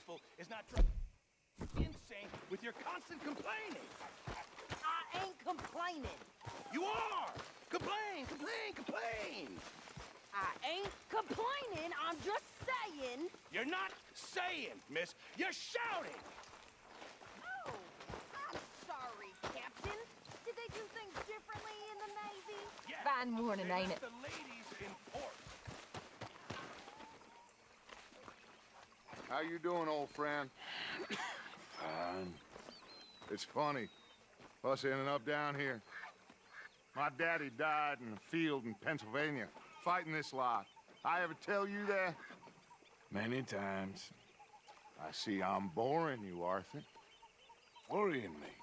rifle is not driving insane with your constant complaining. I ain't complaining. You are! Complain, complain, complain! I ain't complaining. I'm just saying. You're not saying, miss. You're shouting! Oh, I'm sorry, Captain. Did they do things differently in the Navy? Yeah, Fine morning, they ain't left it? the ladies in port. How you doing, old friend? Fine. It's funny, us ending up down here. My daddy died in a field in Pennsylvania, fighting this lot. I ever tell you that? Many times. I see I'm boring you, Arthur. Worrying me.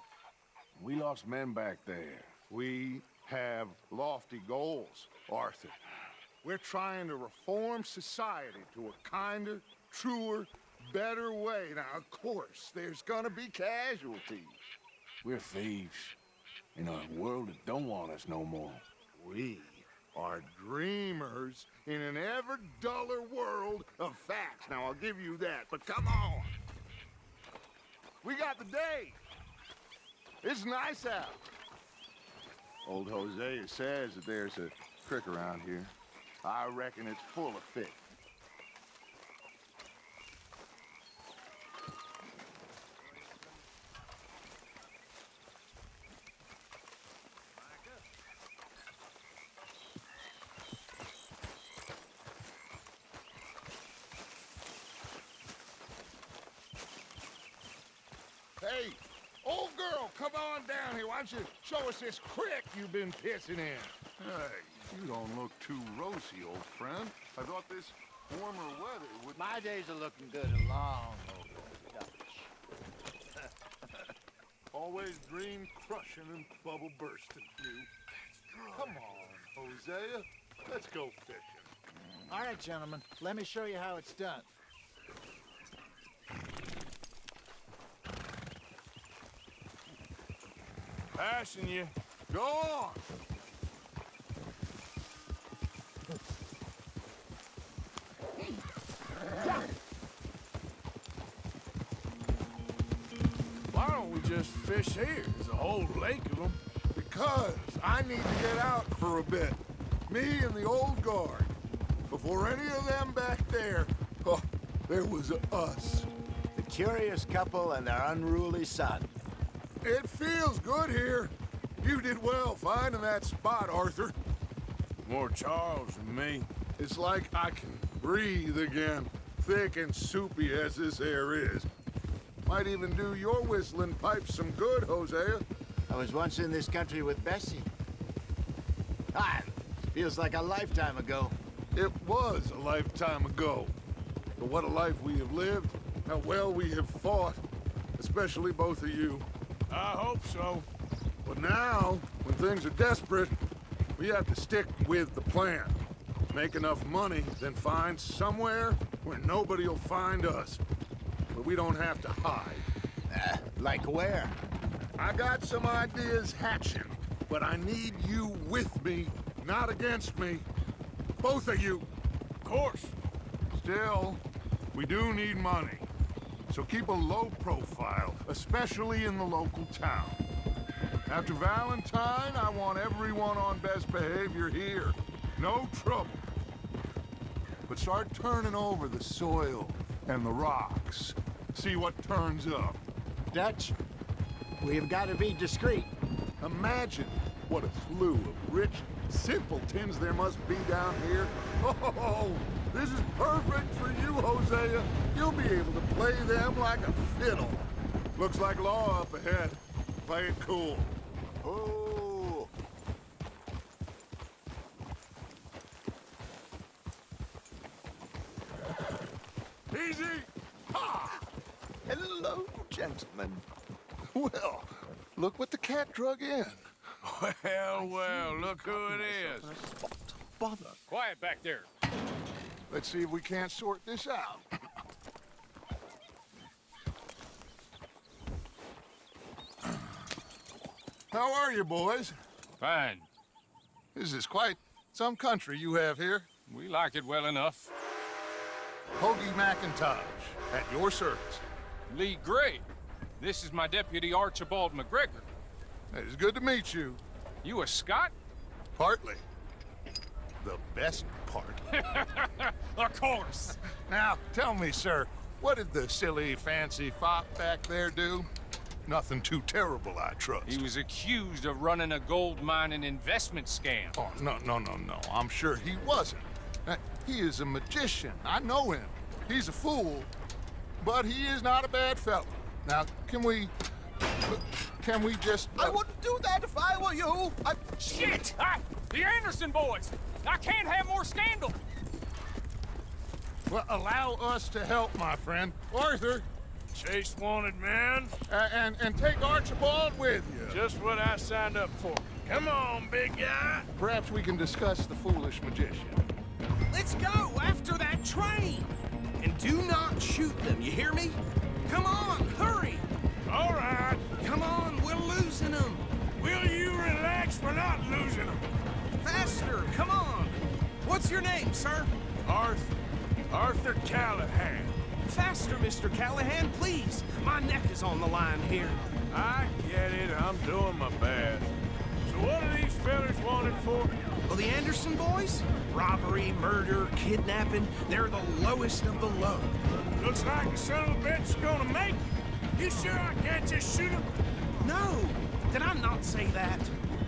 We lost men back there. We have lofty goals, Arthur. We're trying to reform society to a kinder, truer, better way. Now, of course, there's gonna be casualties. We're thieves. In a world that don't want us no more. We are dreamers in an ever duller world of facts. Now, I'll give you that, but come on. We got the day. It's nice out. Old Hosea says that there's a creek around here. I reckon it's full of fish. Hey, old girl, come on down here. Why don't you show us this creek you've been pissing in? Hey, you don't look too rosy, old friend. I thought this warmer weather would... My days are looking good along over Dutch. Always dream crushing and bubble bursting, you. Come on, Hosea. Let's go fishing. All right, gentlemen. Let me show you how it's done. Passing you. Go on. Why don't we just fish here? There's a whole lake of them. Because I need to get out for a bit. Me and the old guard. Before any of them back there, oh, there was us. The curious couple and their unruly son. It feels good here. You did well finding that spot, Arthur. More Charles than me. It's like I can breathe again, thick and soupy as this air is. Might even do your whistling pipes some good, Hosea. I was once in this country with Bessie. Ah, feels like a lifetime ago. It was a lifetime ago. But what a life we have lived, how well we have fought, especially both of you. I hope so. But now, when things are desperate, we have to stick with the plan. Make enough money, then find somewhere where nobody will find us. Where we don't have to hide. Like where? I got some ideas hatching, but I need you with me, not against me. Both of you. Of course. Still, we do need money. So keep a low profile, especially in the local town. After Valentine, I want everyone on best behavior here. No trouble. But start turning over the soil and the rocks. See what turns up. Dutch, we've got to be discreet. Imagine what a slew of rich simpletons there must be down here. Oh, this is perfect for you, Hosea. You'll be able to play them like a fiddle. Looks like law up ahead. Play it cool. Oh. Easy! Ha! Hello, gentlemen. Well, look what the cat drug in. Well, well, look who it is. Bother. Quiet back there. Let's see if we can't sort this out. How are you, boys? Fine. This is quite some country you have here. We like it well enough. Hoagie McIntosh, at your service. Lee Gray. This is my deputy Archibald McGregor. It's good to meet you. You a Scot? Partly. The best part. Of course. Now, tell me, sir, what did the silly, fancy fop back there do? Nothing too terrible, I trust. He was accused of running a gold mining investment scam. Oh, no. I'm sure he wasn't. He is a magician. I know him. He's a fool, but he is not a bad fellow. Now, can we just... I wouldn't do that if I were you. Shit! The Anderson boys! I can't have more scandal! Well, allow us to help, my friend. Arthur, Chase wanted, man. and take Archibald with you. Just what I signed up for. Come on, big guy. Perhaps we can discuss the foolish magician. Let's go after that train! And do not shoot them, you hear me? Come on, hurry! All right. Come on, we're losing them! Will you relax? We're not losing them. Faster, come on! What's your name, sir? Arthur Callahan. Faster, Mr. Callahan, please! My neck is on the line here. I get it. I'm doing my best. So what are these fellas wanted for? Well, the Anderson boys? Robbery, murder, kidnapping, they're the lowest of the low. Looks like the son of a bitch is gonna make it. You sure I can't just shoot him? No! Did I not say that?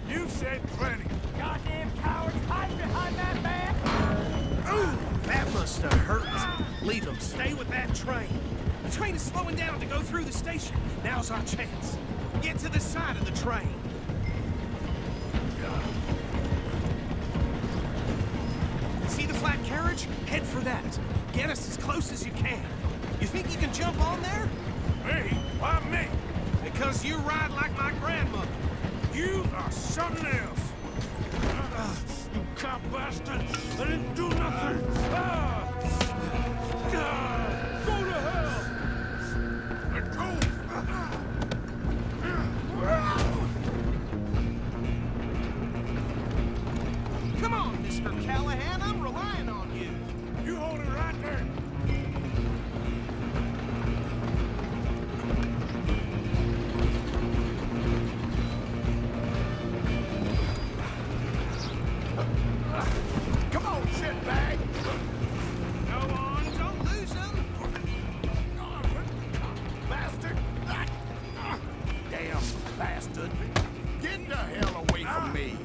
You've said plenty. Goddamn cowards hide behind that van! Ooh, that must have hurt. Leave them. Stay with that train. The train is slowing down to go through the station. Now's our chance. Get to the side of the train. See the flat carriage? Head for that. Get us as close as you can. You think you can jump on there? Me? Why me? Because you ride like my grandmother. You are something else. You cop bastard! I didn't do nothing! Go to hell! Let go! Come on, Mr. Callahan. I'm relying on you. You hold it right there! Come on, shitbag. Go on, don't lose him. Bastard. Damn bastard. Get the hell away from me.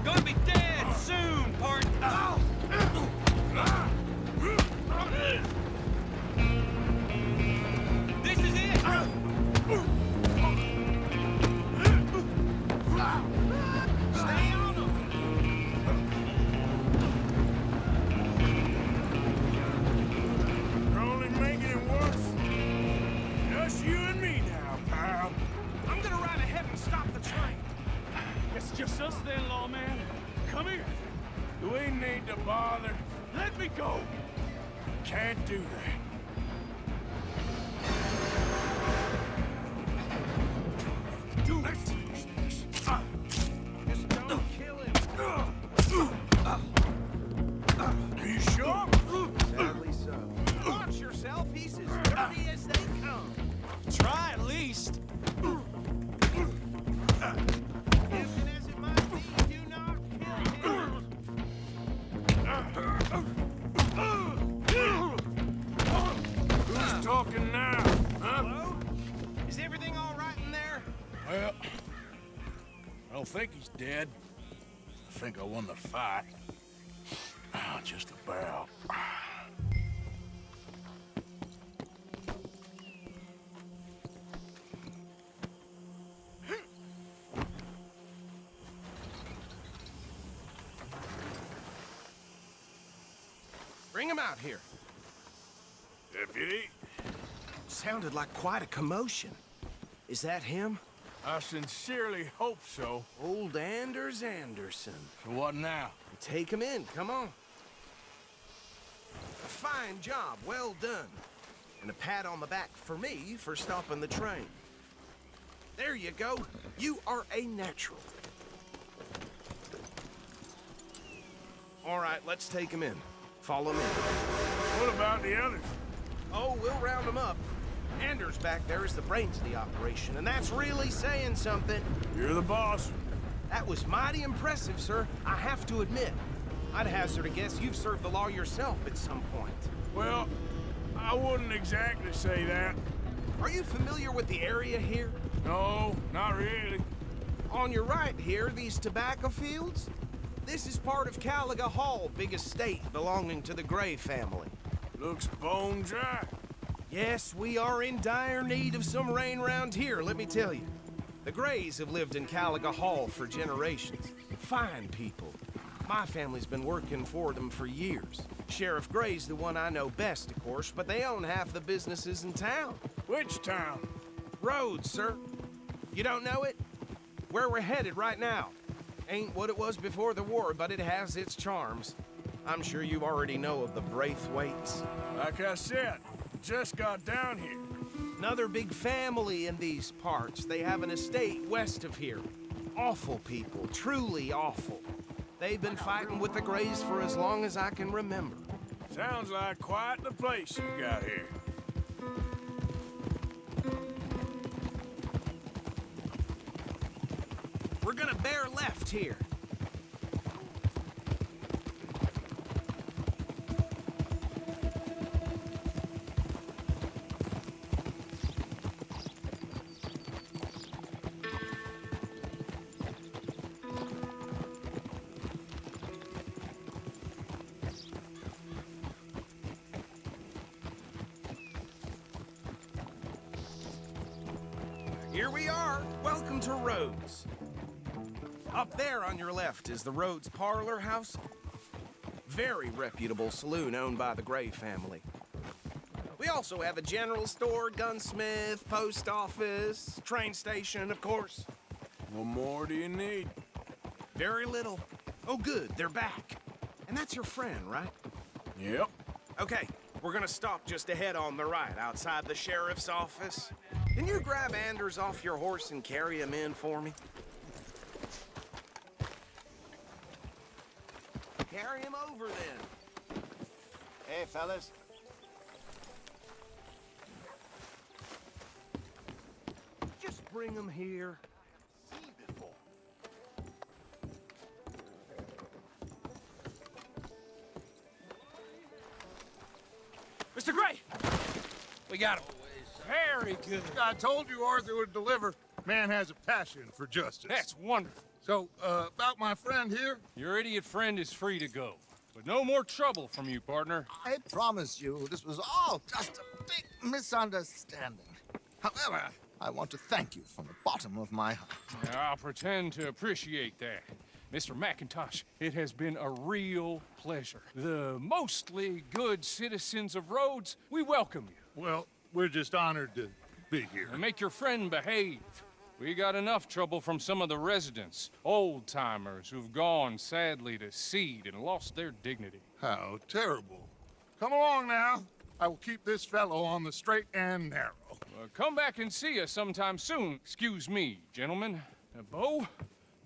Gonna be dead soon, partner. This is it. Stay on him. You're only making it worse. Just you and me now, pal. I'm gonna ride ahead and stop the train. It's just us then, lawman. Come here. Do we need to bother? Let me go. Can't do that. Just don't kill him. Are you sure? Sadly so. Watch yourself. He's as dirty as they come. Try at least. Tempting as it might be, do not kill him. Who's talking now? Huh? Hello? Is everything all right in there? Well, I don't think he's dead. I think I won the fight. Just about. Bring him out here. Deputy, Sounded like quite a commotion. Is that him? I sincerely hope so. Old Anders Anderson. So what now? Take him in, come on. A fine job, well done. And a pat on the back for me for stopping the train. There you go. You are a natural. All right, let's take him in. Follow me. What about the others? Oh, we'll round them up. Anders back there is the brains of the operation, and that's really saying something. You're the boss. That was mighty impressive, sir. I have to admit. I'd hazard a guess you've served the law yourself at some point. Well, I wouldn't exactly say that. Are you familiar with the area here? No, not really. On your right here, these tobacco fields? This is part of Caliga Hall, big estate belonging to the Gray family. Looks bone dry. Yes, we are in dire need of some rain round here, let me tell you. The Grays have lived in Caliga Hall for generations. Fine people. My family's been working for them for years. Sheriff Gray's the one I know best, of course, but they own half the businesses in town. Which town? Rhodes, sir. You don't know it? Where we're headed right now. Ain't what it was before the war, but it has its charms. I'm sure you already know of the Braithwaites. Like I said, just got down here. Another big family in these parts. They have an estate west of here. Awful people, truly awful. They've been fighting with the Grays for as long as I can remember. Sounds like quite the place you got here. We're gonna bear left here. Here we are. Welcome to Rhodes. Up there on your left is the Rhodes Parlor House. Very reputable saloon owned by the Gray family. We also have a general store, gunsmith, post office, train station, of course. What more do you need? Very little. Oh, good, they're back. And that's your friend, right? Yep. Okay, we're gonna stop just ahead on the right, outside the sheriff's office. Can you grab Anders off your horse and carry him in for me? Carry him over, then. Hey, fellas. Just bring him here. Mr. Gray! We got him. Very good. I told you Arthur would deliver. Man has a passion for justice. That's wonderful. So, about my friend here? Your idiot friend is free to go. But no more trouble from you, partner. I promise you, this was all just a big misunderstanding. However, I want to thank you from the bottom of my heart. I'll pretend to appreciate that. Mr. McIntosh, it has been a real pleasure. The mostly good citizens of Rhodes, we welcome you. Well, we're just honored to be here. And make your friend behave. We got enough trouble from some of the residents, old-timers who've gone, sadly, to seed and lost their dignity. How terrible. Come along now. I will keep this fellow on the straight and narrow. Come back and see us sometime soon. Excuse me, gentlemen. Bo,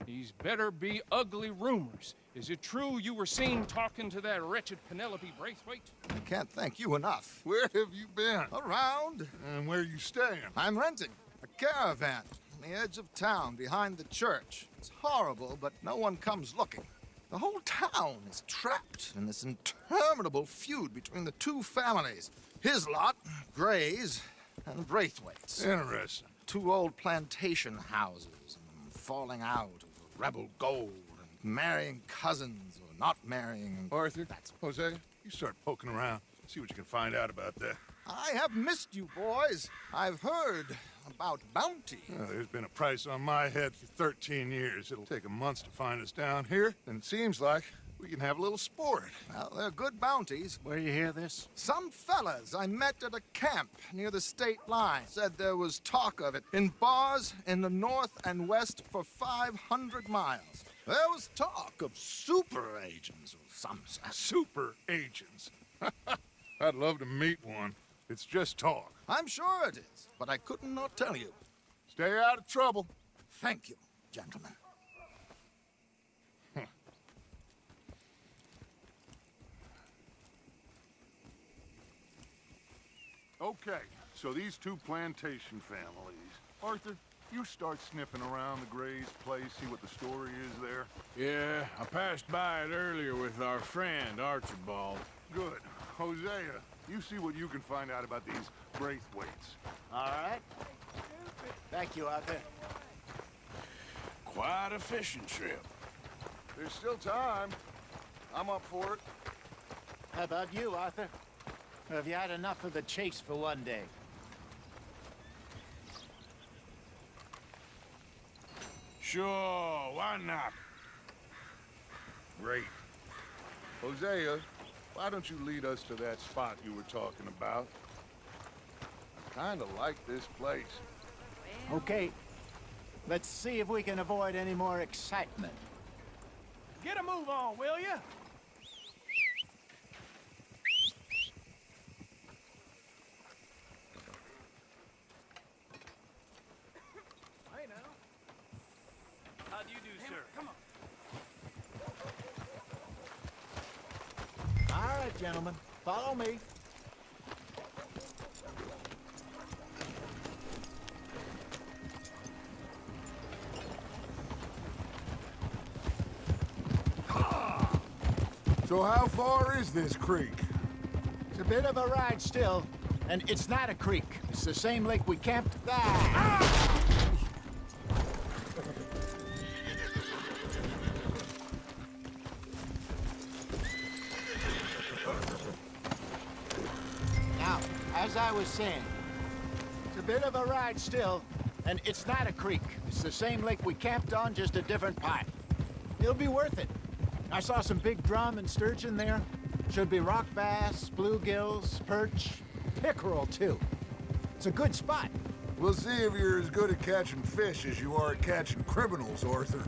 these better be ugly rumors. Is it true you were seen talking to that wretched Penelope Braithwaite? I can't thank you enough. Where have you been? Around. And where are you staying? I'm renting a caravan on the edge of town behind the church. It's horrible, but no one comes looking. The whole town is trapped in this interminable feud between the two families. His lot, Gray's, and Braithwaite's. Interesting. Two old plantation houses, and falling out of rebel gold, and marrying cousins or not marrying. Arthur, Jose, you start poking around. See what you can find out about that. I have missed you, boys. I've heard about bounty. There's been a price on my head for 13 years. It'll take 'em months to find us down here, and it seems like we can have a little sport. Well, they're good bounties. Where you hear this? Some fellas I met at a camp near the state line said there was talk of it in bars in the north and west for 500 miles. There was talk of super agents of some sort. Super agents. I'd love to meet one. It's just talk. I'm sure it is, but I couldn't not tell you. Stay out of trouble. Thank you, gentlemen. Okay, so these two plantation families. Arthur, you start sniffing around the Gray's place, see what the story is there. Yeah, I passed by it earlier with our friend, Archibald. Good. Hosea, you see what you can find out about these Braithwaites. All right. Thank you, Arthur. Quite a fishing trip. There's still time. I'm up for it. How about you, Arthur? Or have you had enough of the chase for one day? Sure, why not? Great. Hosea, why don't you lead us to that spot you were talking about? I kinda like this place. Okay. Let's see if we can avoid any more excitement. Get a move on, will ya? Hey now. How do you do, sir? Come on. All right, gentlemen. Follow me. So how far is this creek? It's a bit of a ride still, and it's not a creek. It's the same lake we camped. Ah! Now, as I was saying, it's a bit of a ride still, and it's not a creek. It's the same lake we camped on, just a different part. It'll be worth it. I saw some big drum and sturgeon there. Should be rock bass, bluegills, perch, pickerel, too. It's a good spot. We'll see if you're as good at catching fish as you are at catching criminals, Arthur.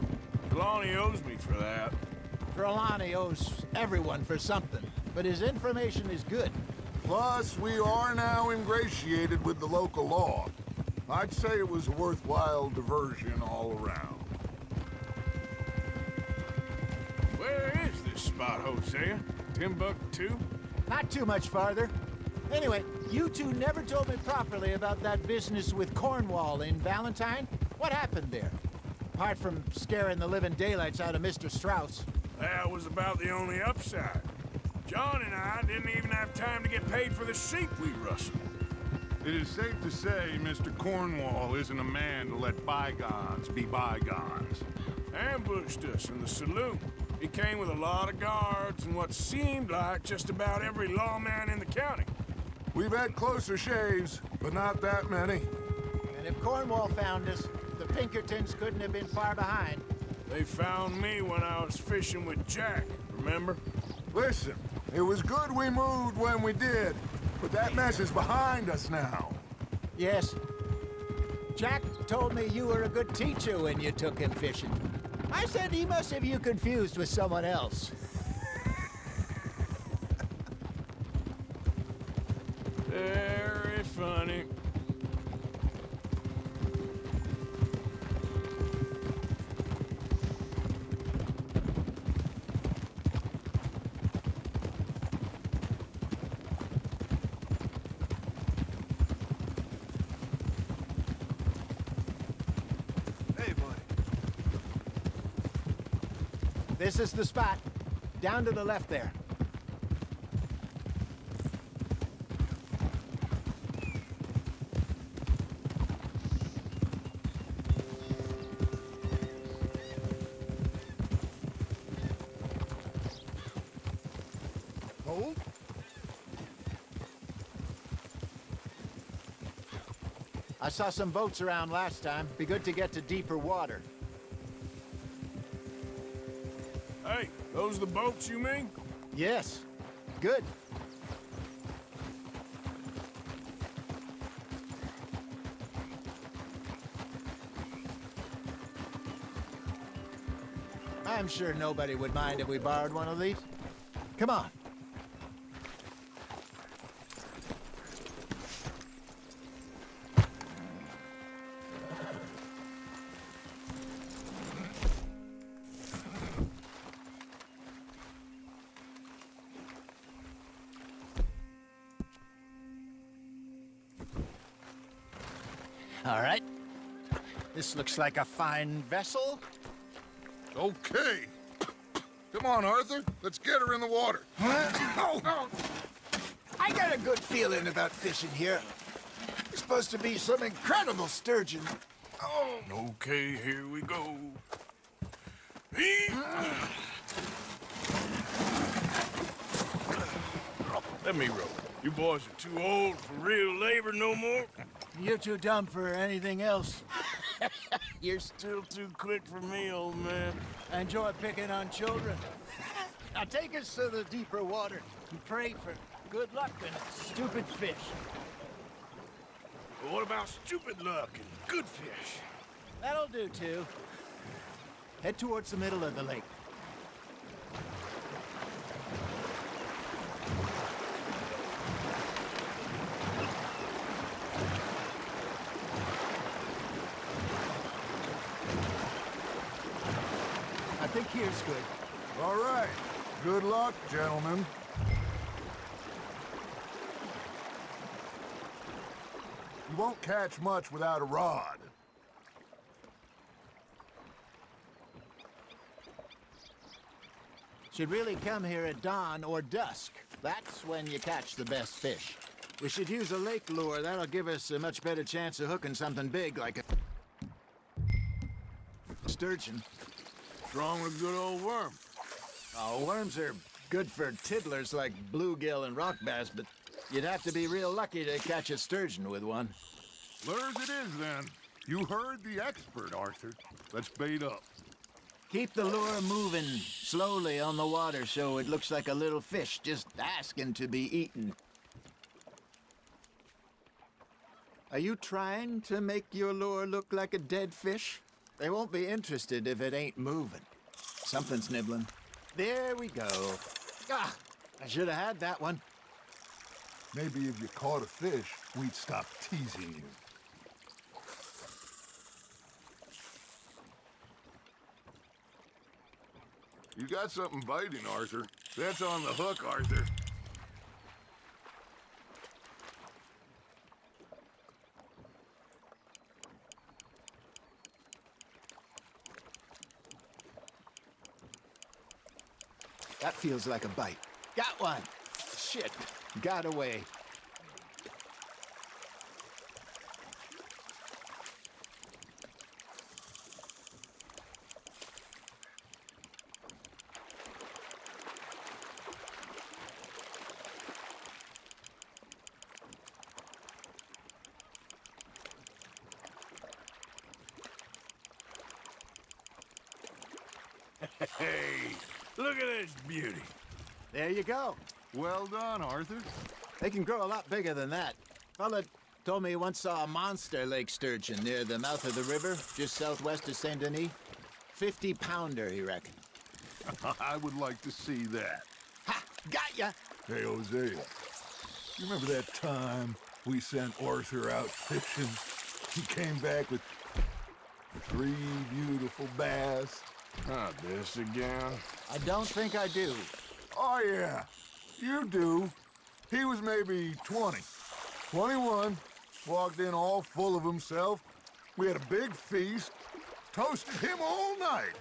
Lonnie owes me for that. Trelawney owes everyone for something, but his information is good. Plus, we are now ingratiated with the local law. I'd say it was a worthwhile diversion all around. Where is this spot, Hosea? Timbuktu? Not too much farther. Anyway, you two never told me properly about that business with Cornwall in Valentine. What happened there? Apart from scaring the living daylights out of Mr. Strauss. That was about the only upside. John and I didn't even have time to get paid for the sheep we rustled. It is safe to say Mr. Cornwall isn't a man to let bygones be bygones. Ambushed us in the saloon. He came with a lot of guards and what seemed like just about every lawman in the county. We've had closer shaves, but not that many. And if Cornwall found us, the Pinkertons couldn't have been far behind. They found me when I was fishing with Jack, remember? Listen, it was good we moved when we did, but that mess is behind us now. Yes. Jack told me you were a good teacher when you took him fishing. I said he must have you confused with someone else. Very funny. Hey, buddy. This is the spot. Down to the left there. Hold. I saw some boats around last time. Be good to get to deeper water. Hey, those the boats you mean? Yes. Good. I'm sure nobody would mind if we borrowed one of these. Come on. All right. This looks like a fine vessel. Okay. Come on, Arthur. Let's get her in the water. Oh. I got a good feeling about fishing here. There's supposed to be some incredible sturgeon. Oh. Okay, here we go. Let me row. You boys are too old for real labor no more. You're too dumb for anything else. You're still too quick for me, old man. I enjoy picking on children. Now take us to the deeper water and pray for good luck and stupid fish. But what about stupid luck and good fish? That'll do, too. Head towards the middle of the lake. I think here's good. All right. Good luck, gentlemen. You won't catch much without a rod. Should really come here at dawn or dusk. That's when you catch the best fish. We should use a lake lure. That'll give us a much better chance of hooking something big like a sturgeon. What's wrong with a good old worm? Oh, worms are good for tiddlers like bluegill and rock bass, but you'd have to be real lucky to catch a sturgeon with one. Lures it is, then. You heard the expert, Arthur. Let's bait up. Keep the lure moving slowly on the water so it looks like a little fish just asking to be eaten. Are you trying to make your lure look like a dead fish? They won't be interested if it ain't moving. Something's nibbling. There we go. Ah, I should have had that one. Maybe if you caught a fish, we'd stop teasing you. You got something biting, Arthur. That's on the hook, Arthur. That feels like a bite. Got one. Shit. Got away. Hey, look at this beauty. There you go. Well done, Arthur. They can grow a lot bigger than that. Fella told me he once saw a monster lake sturgeon near the mouth of the river, just southwest of Saint Denis. 50-pounder, he reckoned. I would like to see that. Ha! Got ya! Hey, Hosea, you remember that time we sent Arthur out fishing? He came back with 3 beautiful bass. Not this again. I don't think I do. Oh, yeah, you do. He was maybe 20, 21, walked in all full of himself. We had a big feast, toasted him all night.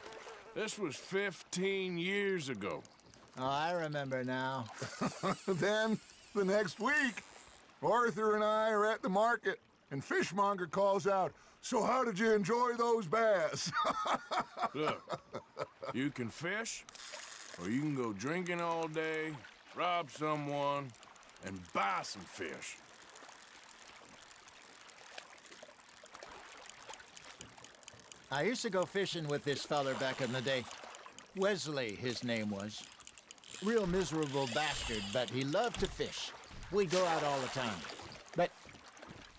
This was 15 years ago. Oh, I remember now. Then, the next week, Arthur and I are at the market, and Fishmonger calls out, "So how did you enjoy those bass?" Look, you can fish, or you can go drinking all day, rob someone, and buy some fish. I used to go fishing with this feller back in the day. Wesley, his name was. Real miserable bastard, but he loved to fish. We'd go out all the time. But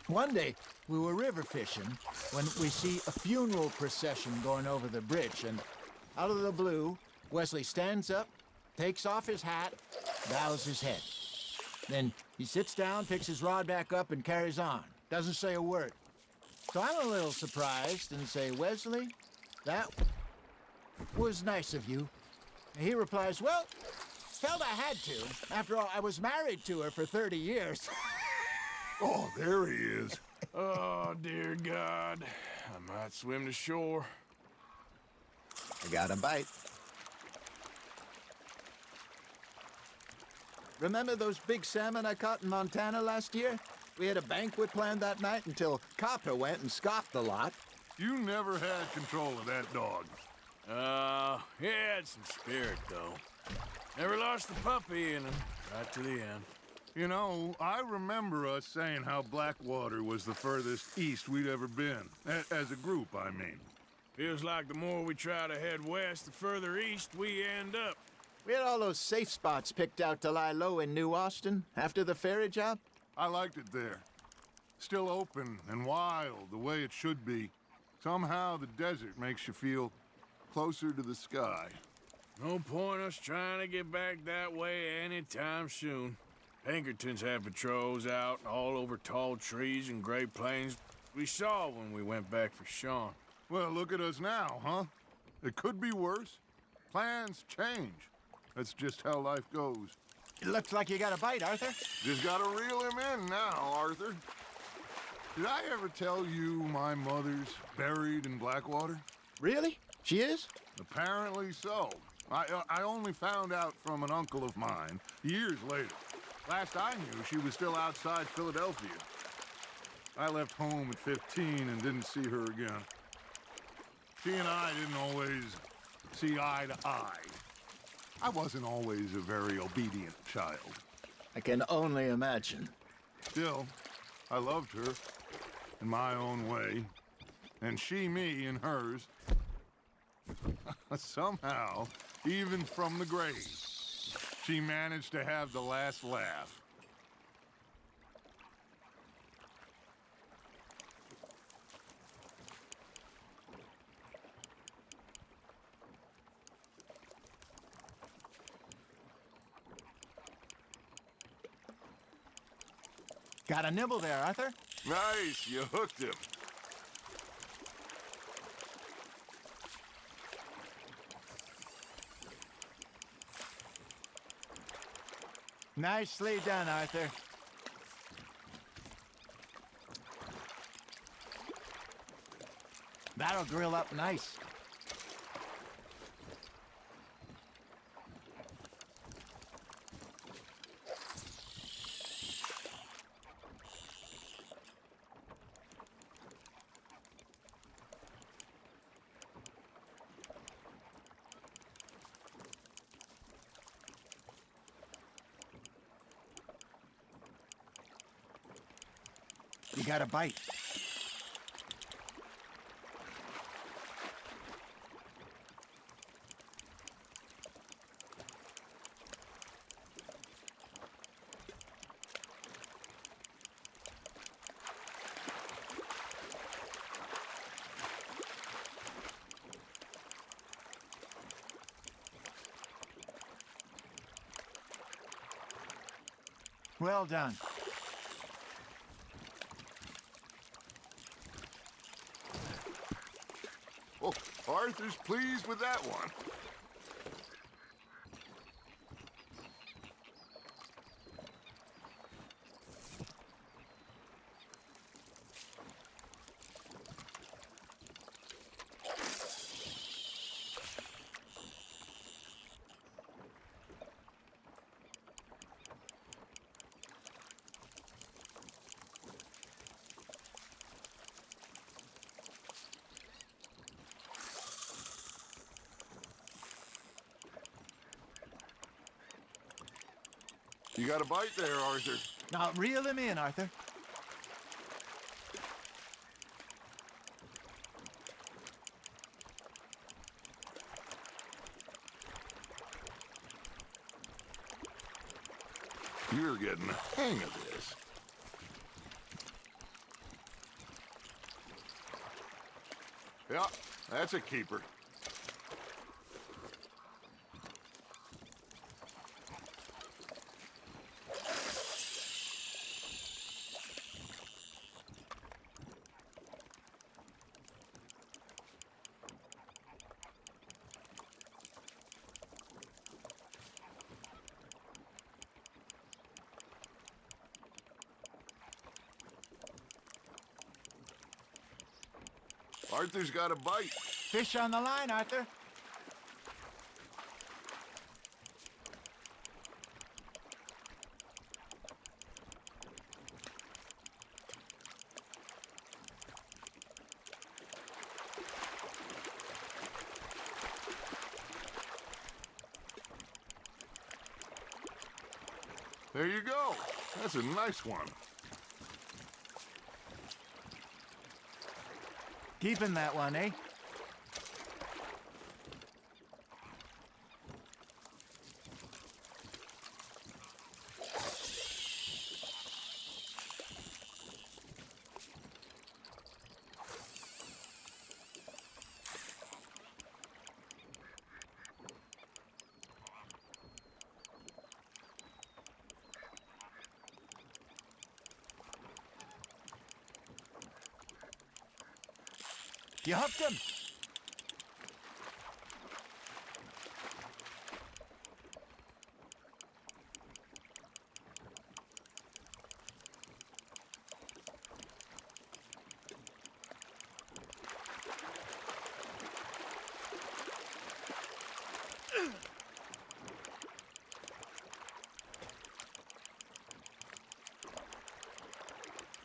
one day, we were river fishing when we see a funeral procession going over the bridge, and out of the blue, Wesley stands up, takes off his hat, bows his head. Then he sits down, picks his rod back up, and carries on. Doesn't say a word. So I'm a little surprised and say, "Wesley, that was nice of you." And he replies, "Well, felt I had to. After all, I was married to her for 30 years. Oh, there he is. Oh, dear God. I might swim to shore. I got a bite. Remember those big salmon I caught in Montana last year? We had a banquet planned that night until Copper went and scoffed the lot. You never had control of that dog. He had some spirit, though. Never lost the puppy in him, right to the end. You know, I remember us saying how Blackwater was the furthest east we'd ever been. As a group, I mean. Feels like the more we try to head west, the further east we end up. We had all those safe spots picked out to lie low in New Austin after the ferry job. I liked it there. Still open and wild, the way it should be. Somehow the desert makes you feel closer to the sky. No point us trying to get back that way anytime soon. Pinkertons had patrols out all over tall trees and Great Plains. We saw when we went back for Sean. Well, look at us now, huh? It could be worse. Plans change. That's just how life goes. It looks like you got a bite, Arthur. Just gotta reel him in now, Arthur. Did I ever tell you my mother's buried in Blackwater? Really? She is? Apparently so. I only found out from an uncle of mine years later. Last I knew, she was still outside Philadelphia. I left home at 15 and didn't see her again. She and I didn't always see eye to eye. I wasn't always a very obedient child. I can only imagine. Still, I loved her in my own way, and she me in hers. Somehow, even from the grave, she managed to have the last laugh. Got a nibble there, Arthur? Nice, you hooked him. Nicely done, Arthur. That'll grill up nice. You got a bite. Well done. Oh, Arthur's pleased with that one. You got a bite there, Arthur. Now reel him in, Arthur. You're getting the hang of this. Yeah, that's a keeper. Arthur's got a bite. Fish on the line, Arthur. There you go. That's a nice one. Keeping that one, eh? You hooked him.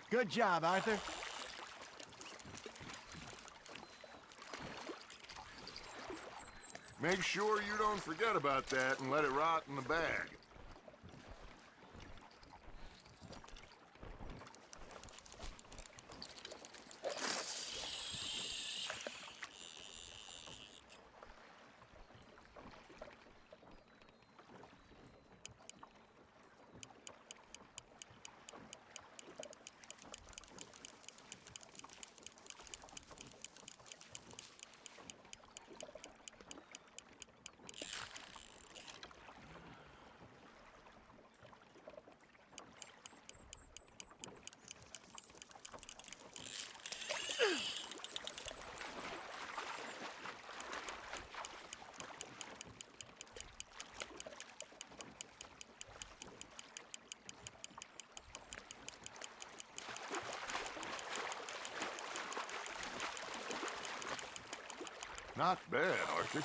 Good job, Arthur. Make sure you don't forget about that and let it rot in the bag. Not bad, Arthur.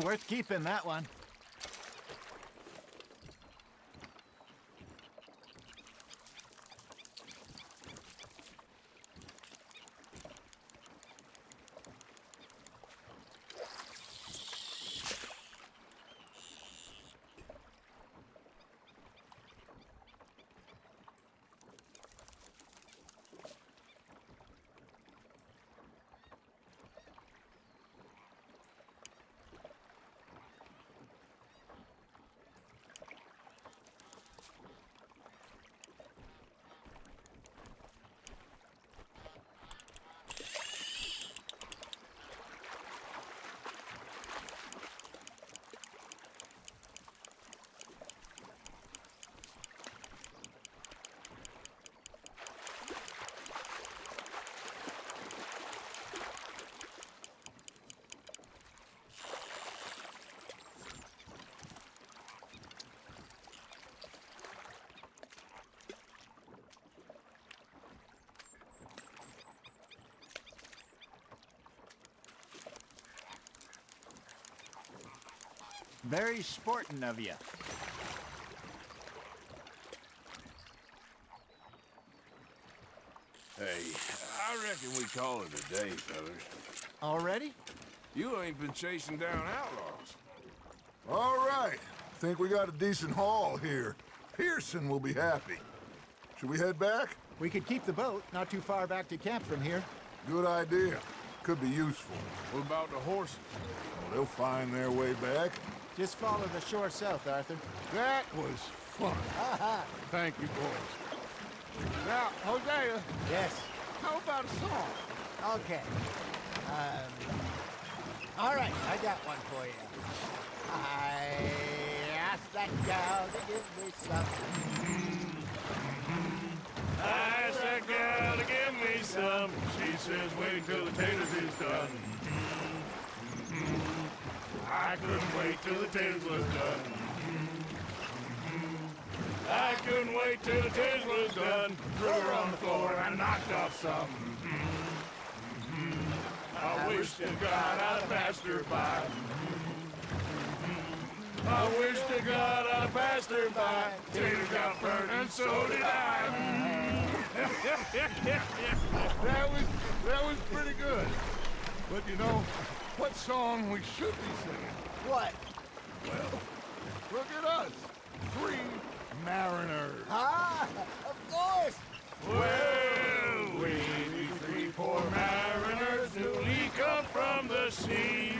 Worth keeping, that one. Very sporting of you. Hey, I reckon we call it a day, fellas. Already? You ain't been chasing down outlaws. All right. Think we got a decent haul here. Pearson will be happy. Should we head back? We could keep the boat not too far back to camp from here. Good idea. Could be useful. What about the horses? Well, they'll find their way back. Just follow the shore south, Arthur. That was fun. Thank you, boys. Now, Hosea, Yes. how about a song? Okay. All right, I got one for you. I asked that gal to give me some. I asked that gal to give me some. She says wait till the taters is done. I couldn't wait till the taters was done. I couldn't wait till the taters was done. Threw her on the floor and I knocked off some. I wish to God I'd passed her by. I wish to God I'd passed her by. Tater got burned and so did I. That was pretty good. But you know, what song we should be singing? What? Well, look at us. 3 mariners. Ah, of course. Well, we be 3 poor mariners newly come from the seas.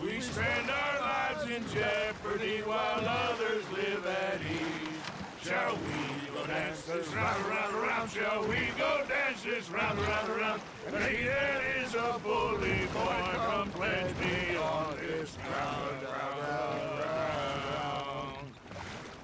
We spend our lives in jeopardy while others live at ease. Shall we go dance this round, around, around? Shall we go dance this round, around, around? And he that is a bully boy, come pledge me on this ground, ground.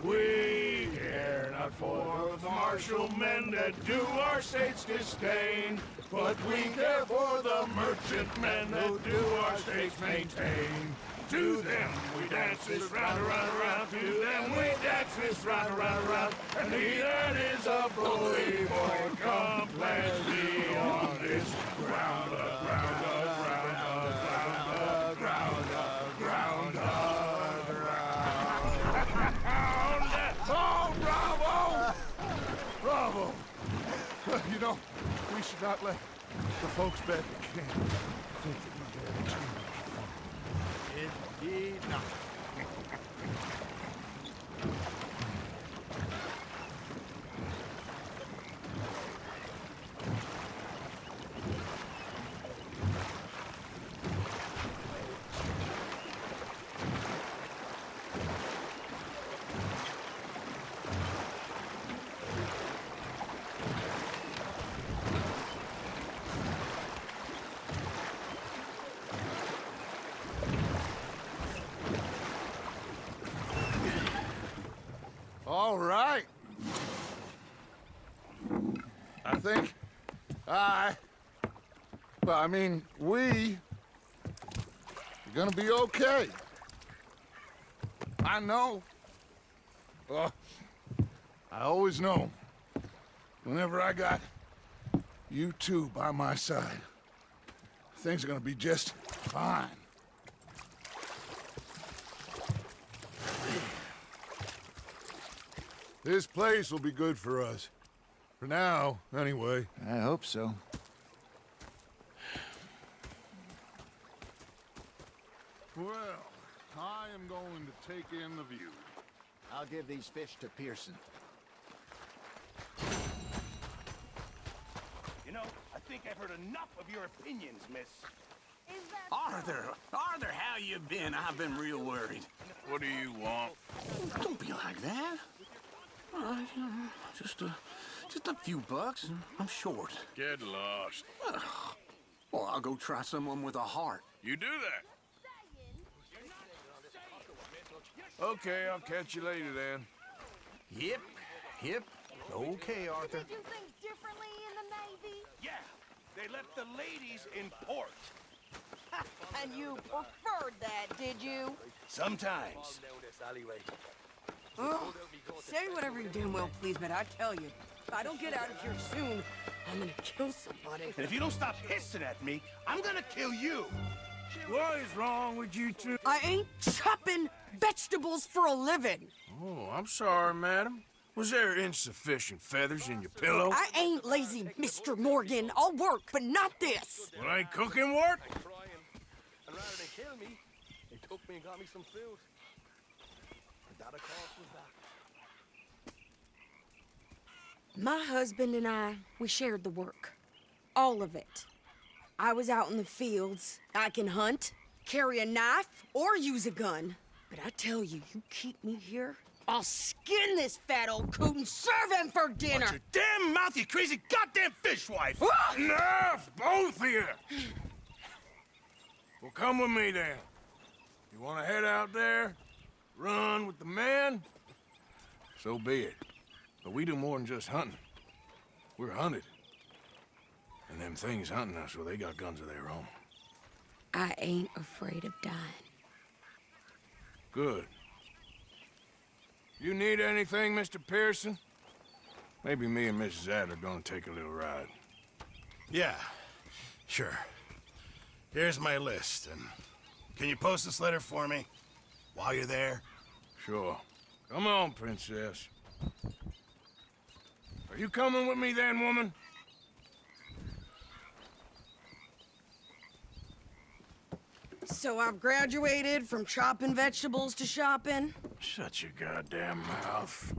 We care not for the martial men that do our states disdain, but we care for the merchant men that do our states maintain. To them we dance this round, around, around. To them we dance this round, around, around. And he that is a bully boy, come pledge me on this ground, ground, ground, ground, ground, ground, ground. Oh, bravo! Bravo! You know, we should not let the folks back at camp think that we had too much fun. Indeed not. All right. I think we are gonna be okay. I know. I always know. Whenever I got you two by my side, things are gonna be just fine. This place will be good for us. For now, anyway. I hope so. Well, I am going to take in the view. I'll give these fish to Pearson. You know, I think I've heard enough of your opinions, miss. Is that Arthur, how you been? I've been real worried. What do you want? Don't be like that. All right, just a few bucks, and I'm short. Get lost. Well, I'll go try someone with a heart. You do that. Okay, I'll catch you later then. Yep. Okay, Arthur. Did they do things differently in the Navy? Yeah, they left the ladies in port. And you preferred that, did you? Sometimes. Oh, say whatever you damn well please, but I tell you, if I don't get out of here soon, I'm gonna kill somebody. And if you don't stop hissing at me, I'm gonna kill you. What is wrong with you two? I ain't chopping vegetables for a living. Oh, I'm sorry, madam. Was there insufficient feathers in your pillow? I ain't lazy, Mr. Morgan. I'll work, but not this. Well, ain't cooking work? And rather than kill me, they took me and got me some food. And that, of course, was that. My husband and I, we shared the work. All of it. I was out in the fields. I can hunt, carry a knife, or use a gun. But I tell you, you keep me here, I'll skin this fat old coot and serve him for dinner. Watch your damn mouth, you crazy goddamn fishwife! Enough, both of you! Well, come with me then. You want to head out there, run with the men? So be it. But we do more than just hunting. We're hunted. And them things hunting us, well, they got guns of their own. I ain't afraid of dying. Good. You need anything, Mr. Pearson? Maybe me and Mrs. Adler gonna take a little ride. Yeah, sure. Here's my list, and can you post this letter for me while you're there? Sure. Come on, princess. Are you coming with me then, woman? So I've graduated from chopping vegetables to shopping. Shut your goddamn mouth.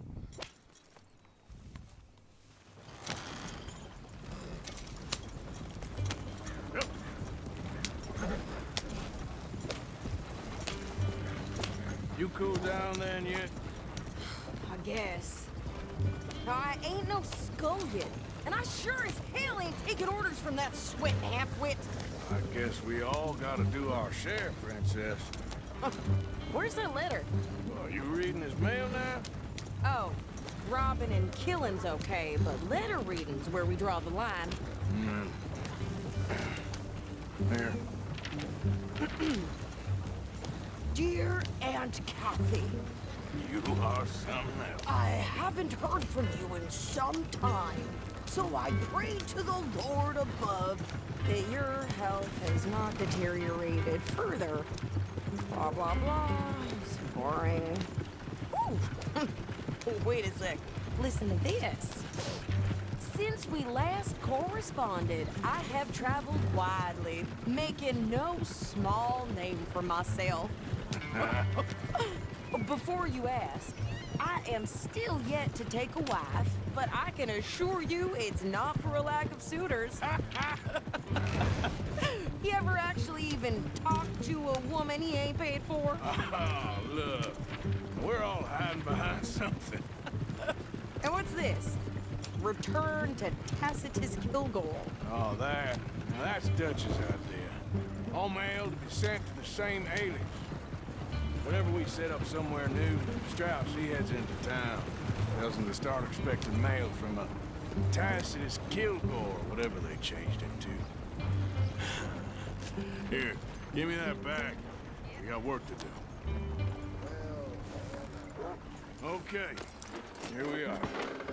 Yep. You cool down then yet? I guess. Now, I ain't no scullion, and I sure as hell ain't taking orders from that sweat half-wit. I guess we all gotta do our share, princess. Where's that letter? Are you reading his mail now? Oh, robbing and killing's okay, but letter reading's where we draw the line. Here. Dear Aunt Kathy, You are something else. I haven't heard from you in some time, so I pray to the Lord above that your health has not deteriorated further. Blah, blah, blah. It's boring. Ooh. Wait a sec. Listen to this. Since we last corresponded, I have traveled widely, making no small name for myself. Before you ask, I am still yet to take a wife, but I can assure you it's not for a lack of suitors. You ever actually even talked to a woman he ain't paid for? Oh, look. We're all hiding behind something. And what's this? Return to Tacitus Kilgore. Oh, that. Now that's Dutch's idea. All mail to be sent to the same alias. Whenever we set up somewhere new, Strauss, he heads into town. Tells them to start expecting mail from a Tacitus Kilgore, whatever they changed it to. Here, give me that back. We got work to do. Okay, here we are.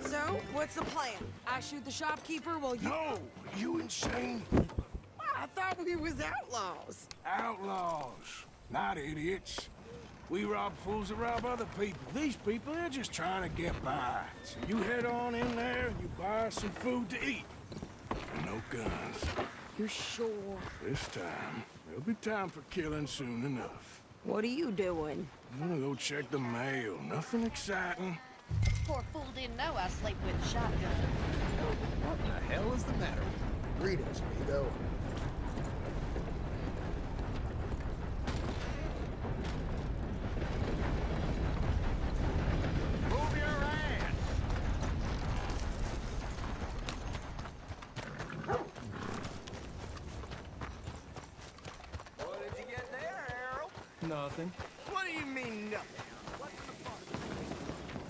So, what's the plan? I shoot the shopkeeper while you... No! You insane? I thought we was outlaws. Outlaws, not idiots. We rob fools that rob other people. These people, they're just trying to get by. So you head on in there and you buy us some food to eat. And no guns. You're sure? This time, there'll be time for killing soon enough. What are you doing? I'm gonna go check the mail. Nothing exciting. Poor fool didn't know I sleep with a shotgun. What the hell is the matter? Greetings, amigo. Move your ass! What did you get there, Harold? Nothing. What do you mean, nothing? What's the fun?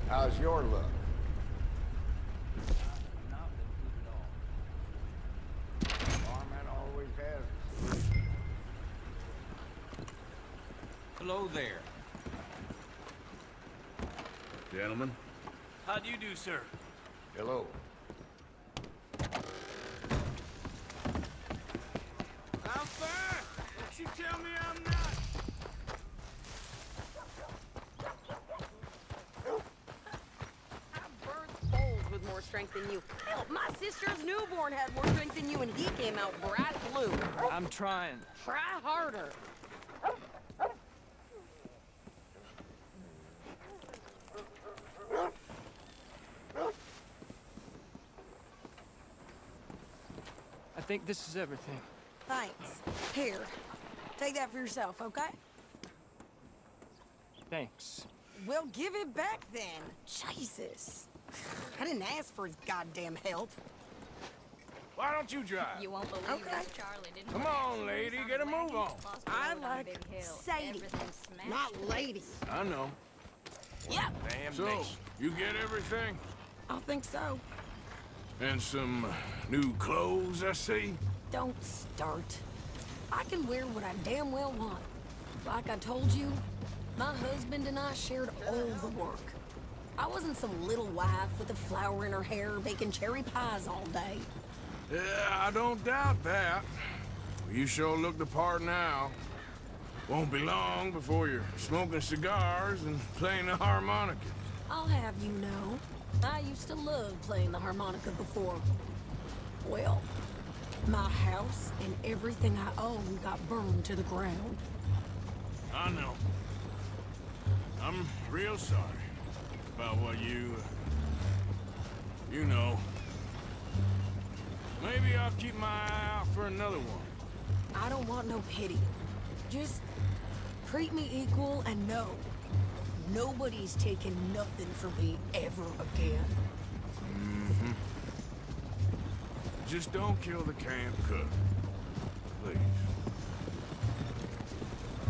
How's your luck? Barman always has. Hello there. Gentlemen. How do you do, sir? Hello. I'm fine. Don't you tell me I'm not. I burned bowls with more strength than you. Hell, my sister's newborn had more strength than you, and he came out bright blue. I'm trying. Try harder. I think this is everything. Thanks. Here, take that for yourself, okay? Thanks. Well, give it back then. Jesus. I didn't ask for his goddamn help. Why don't you drive? You won't believe Okay. this, Charlie didn't. Come on, lady, get a move on. I like Sadie, not lady. I know. Yeah, Damn So, nation. you get everything? I think so. And some new clothes, I see? Don't start. I can wear what I damn well want. Like I told you, my husband and I shared all the work. I wasn't some little wife with a flower in her hair baking cherry pies all day. Yeah, I don't doubt that. You sure look the part now. Won't be long before you're smoking cigars and playing the harmonica. I'll have you know, I used to love playing the harmonica before. Well, my house and everything I own got burned to the ground. I know. I'm real sorry about what you know. Maybe I'll keep my eye out for another one. I don't want no pity. Just treat me equal and know nobody's taking nothing from me ever again. Mm-hmm. Just don't kill the camp cook. Please.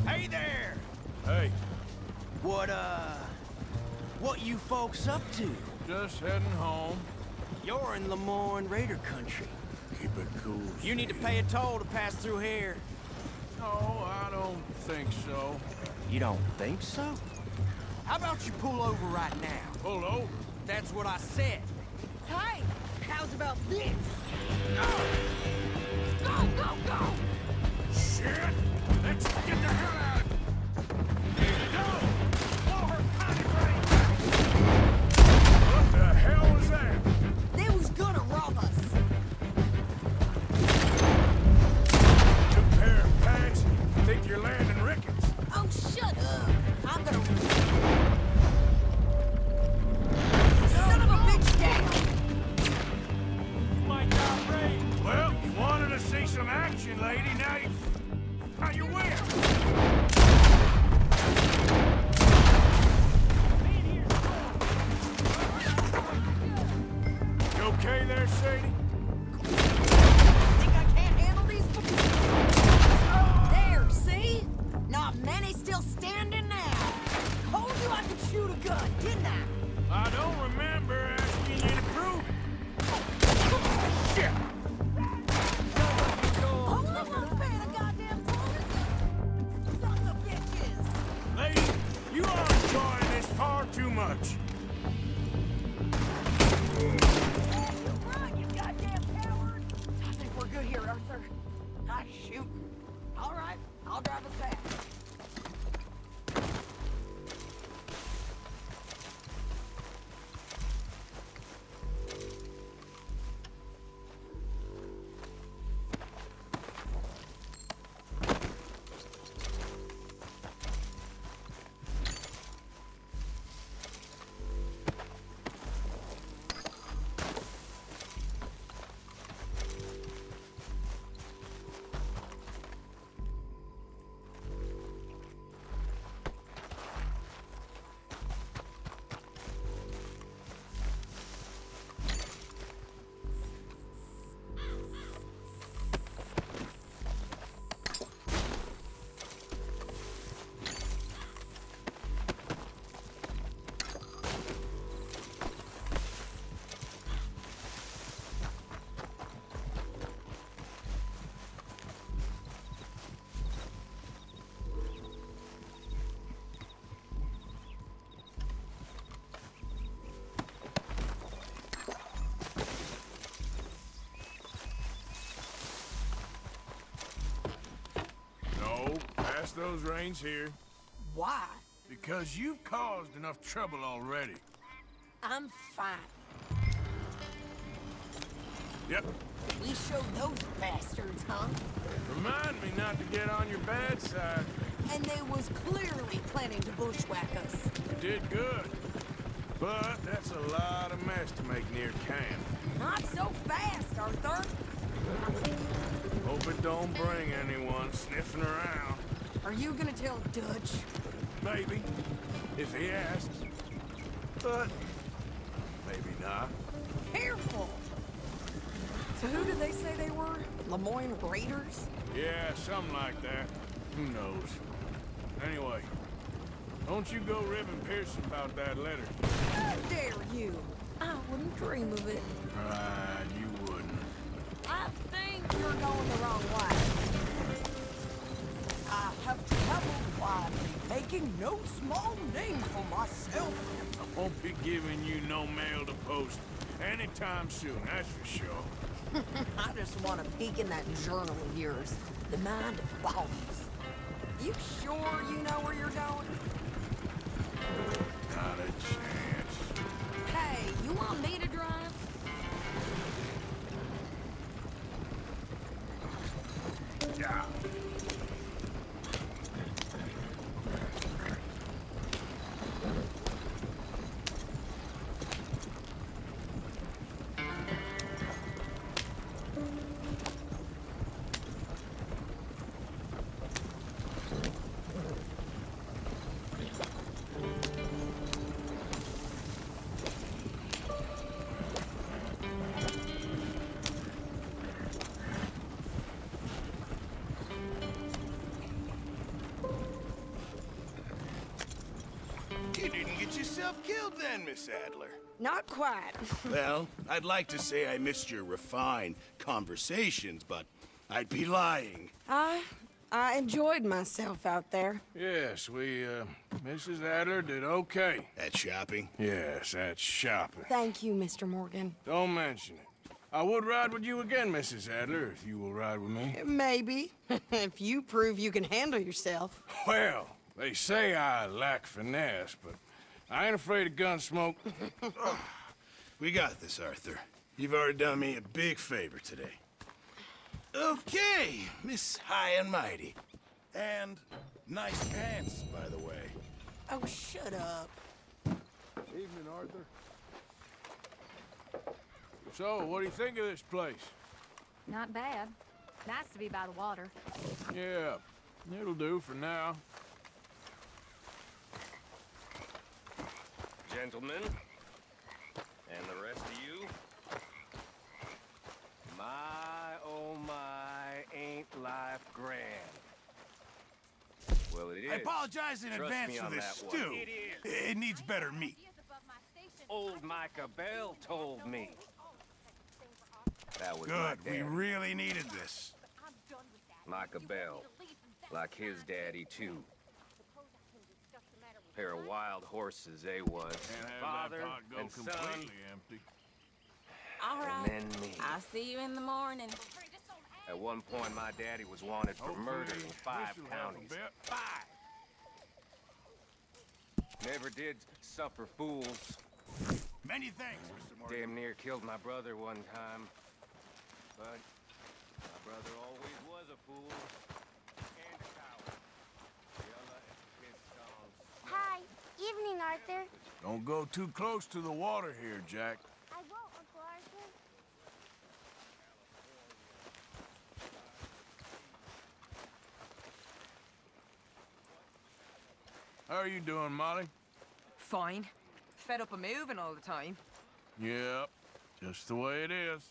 Hey there! Hey, What you folks up to? just heading home. You're in Lemoyne Raider country. Keep it cool. You need to Sadie. pay a toll to pass through here. No, I don't think so. You don't think so? How about you pull over right now? Pull over. That's what I said. Hey, how's about this? Go, go, go! Shit! Let's get the hell out of here! Go! What the hell was that? They was gonna rob us. Two pair of pants? Think you're landing Ricketts? Oh, shut up. I'm gonna... Son of a bitch down! My God, Ray! Well, you wanted to see some action, lady. Now you win! You okay there, Sadie? Think I can't handle these... There, see? Not many still standing now. Told you I could shoot a gun, didn't I? I don't remember asking you to prove it. Shit! Hold on, I'm paying a goddamn toll. Sons of bitches. Lady, you are enjoying this far too much. No, pass those reins here. Why? Because you've caused enough trouble already. I'm fine. Yep. We showed those bastards, huh? Remind me not to get on your bad side. And they was clearly planning to bushwhack us. You did good. But that's a lot of mess to make near camp. Not so fast, Arthur. Hope it don't bring anyone sniffing around. Are you gonna tell Dutch? Maybe, if he asks. But maybe not. Careful! So who did they say they were? Lemoyne Raiders? Yeah, something like that. Who knows? Anyway, don't you go ribbing Pearson about that letter. How dare you? I wouldn't dream of it. Right, you wouldn't. I think you're going the wrong way. I have traveled wide, making no small name for myself. I won't be giving you no mail to post anytime soon, that's for sure. I just want to peek in that journal of yours. The Mind of Bones. You sure you know where you're going? Not a chance. Hey, you want me to drive? Yeah. You didn't get yourself killed then, Miss Adler. Not quite. Well, I'd like to say I missed your refined conversations, but I'd be lying. I enjoyed myself out there. Yes, Mrs. Adler did okay. At shopping? Yes, that's shopping. Thank you, Mr. Morgan. Don't mention it. I would ride with you again, Mrs. Adler, if you will ride with me. Maybe. If you prove you can handle yourself. Well, they say I lack finesse, but I ain't afraid of gunsmoke. We got this, Arthur. You've already done me a big favor today. Okay, Miss High and Mighty. And nice pants, by the way. Oh, shut up. Evening, Arthur. So, what do you think of this place? Not bad. Nice to be by the water. Yeah, it'll do for now. Gentlemen, and the rest of you, my, oh my, ain't life grand. Well, it is. I apologize in Trust advance me for on this that one. stew. It needs better meat. Old Micah Bell told me. That was Good, my we daddy. really needed this. Micah Bell, like his daddy, too. Pair of wild horses they was. Can't have Father that pot go and son, completely empty. All right. and then me. I'll see you in the morning. At one point, my daddy was wanted for murder in 5 this'll help a counties. bit. 5! Never did suffer fools. Many thanks, Mr. Morgan. Damn near killed my brother one time. But my brother always was a fool. And a coward. Yella pissed on. Hi. Evening, Arthur. Don't go too close to the water here, Jack. I won't, Uncle Arthur. How are you doing, Molly? Fine. Fed up of moving all the time. Yep, just the way it is.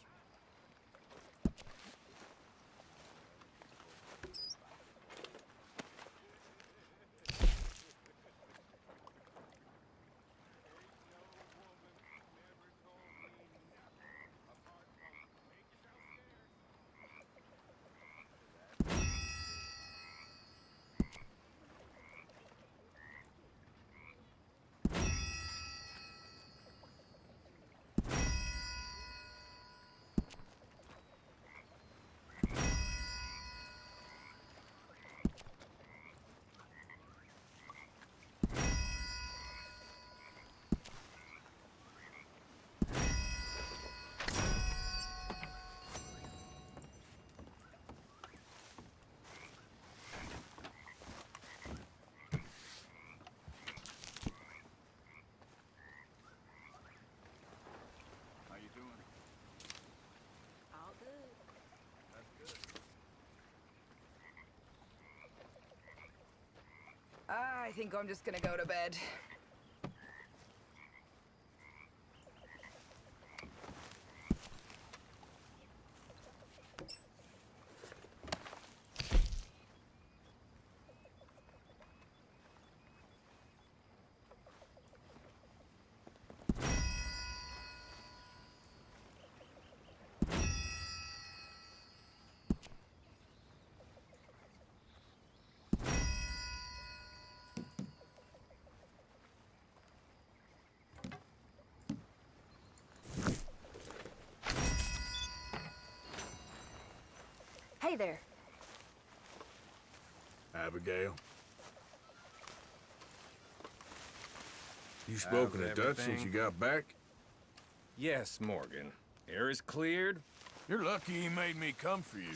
I think I'm just gonna go to bed. Hey there. Abigail. You spoken to Dutch since you got back? Yes, Morgan. Air is cleared. You're lucky he made me come for you.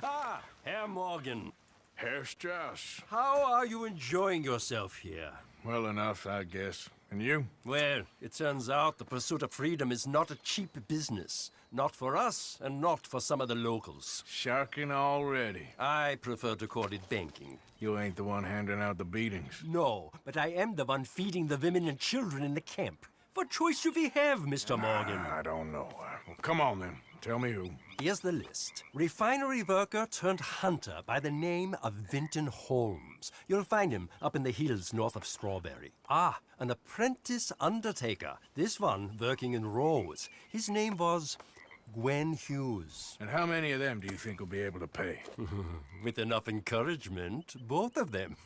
Ah, Herr Morgan. Herr Strauss. How are you enjoying yourself here? Well enough, I guess. And you? Well, it turns out the pursuit of freedom is not a cheap business. Not for us, and not for some of the locals. Sharking already. I prefer to call it banking. You ain't the one handing out the beatings. No, but I am the one feeding the women and children in the camp. What choice do we have, Mr. Morgan? I don't know. Well, come on, then. Tell me who. Here's the list. Refinery worker turned hunter by the name of Vinton Holmes. You'll find him up in the hills north of Strawberry. Ah, an apprentice undertaker. This one working in roads. His name was Gwen Hughes. And how many of them do you think will be able to pay? With enough encouragement, both of them.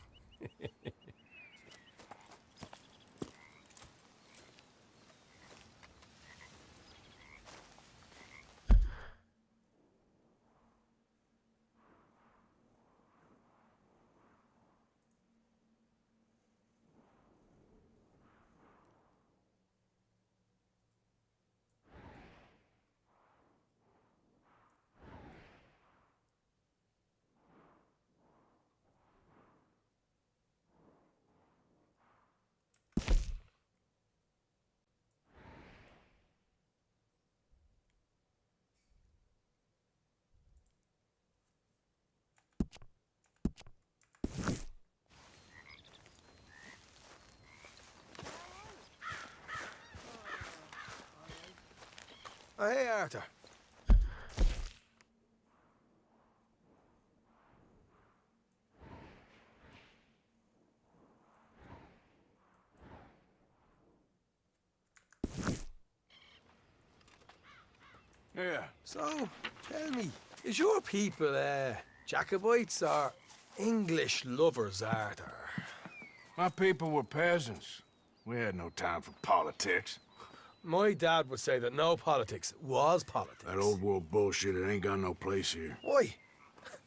Oh, hey, Arthur. Yeah. So, tell me, is your people, Jacobites or English lovers, Arthur? My people were peasants. We had no time for politics. My dad would say that no politics was politics. That old world bullshit, it ain't got no place here. Why?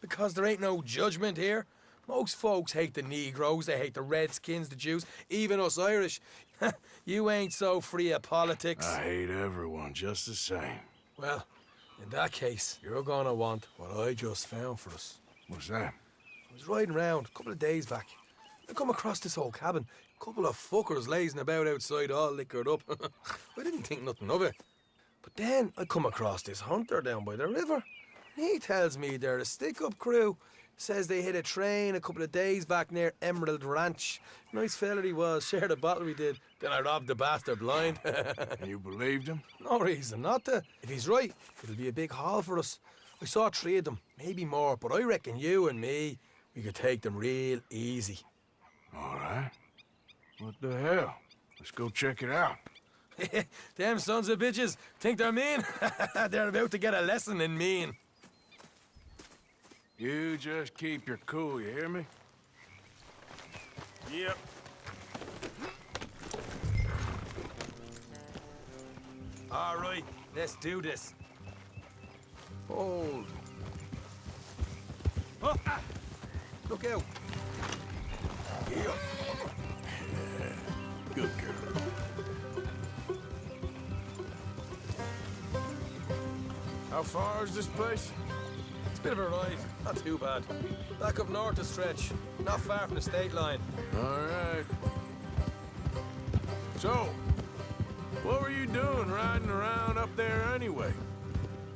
Because there ain't no judgment here. Most folks hate the Negroes, they hate the Redskins, the Jews, even us Irish. You ain't so free of politics. I hate everyone just the same. Well, in that case, you're gonna want what I just found for us. What's that? I was riding round a couple of days back. I come across this old cabin. A couple of fuckers lazing about outside all liquored up. I didn't think nothing of it. But then I come across this hunter down by the river. He tells me they're a stick-up crew. Says they hit a train a couple of days back near Emerald Ranch. Nice fella he was, shared a bottle we did. Then I robbed the bastard blind. And you believed him? No reason not to. If he's right, it'll be a big haul for us. I saw 3 of them, maybe more, but I reckon you and me, we could take them real easy. All right. What the hell? Let's go check it out. Them sons of bitches think they're mean. They're about to get a lesson in mean. You just keep your cool, you hear me? Yep. All right, let's do this. Hold. Oh, ah. Look out. Yeah. Good girl. How far is this place? It's a bit of a ride, not too bad. Back up north a stretch, not far from the state line. All right. So, what were you doing riding around up there anyway?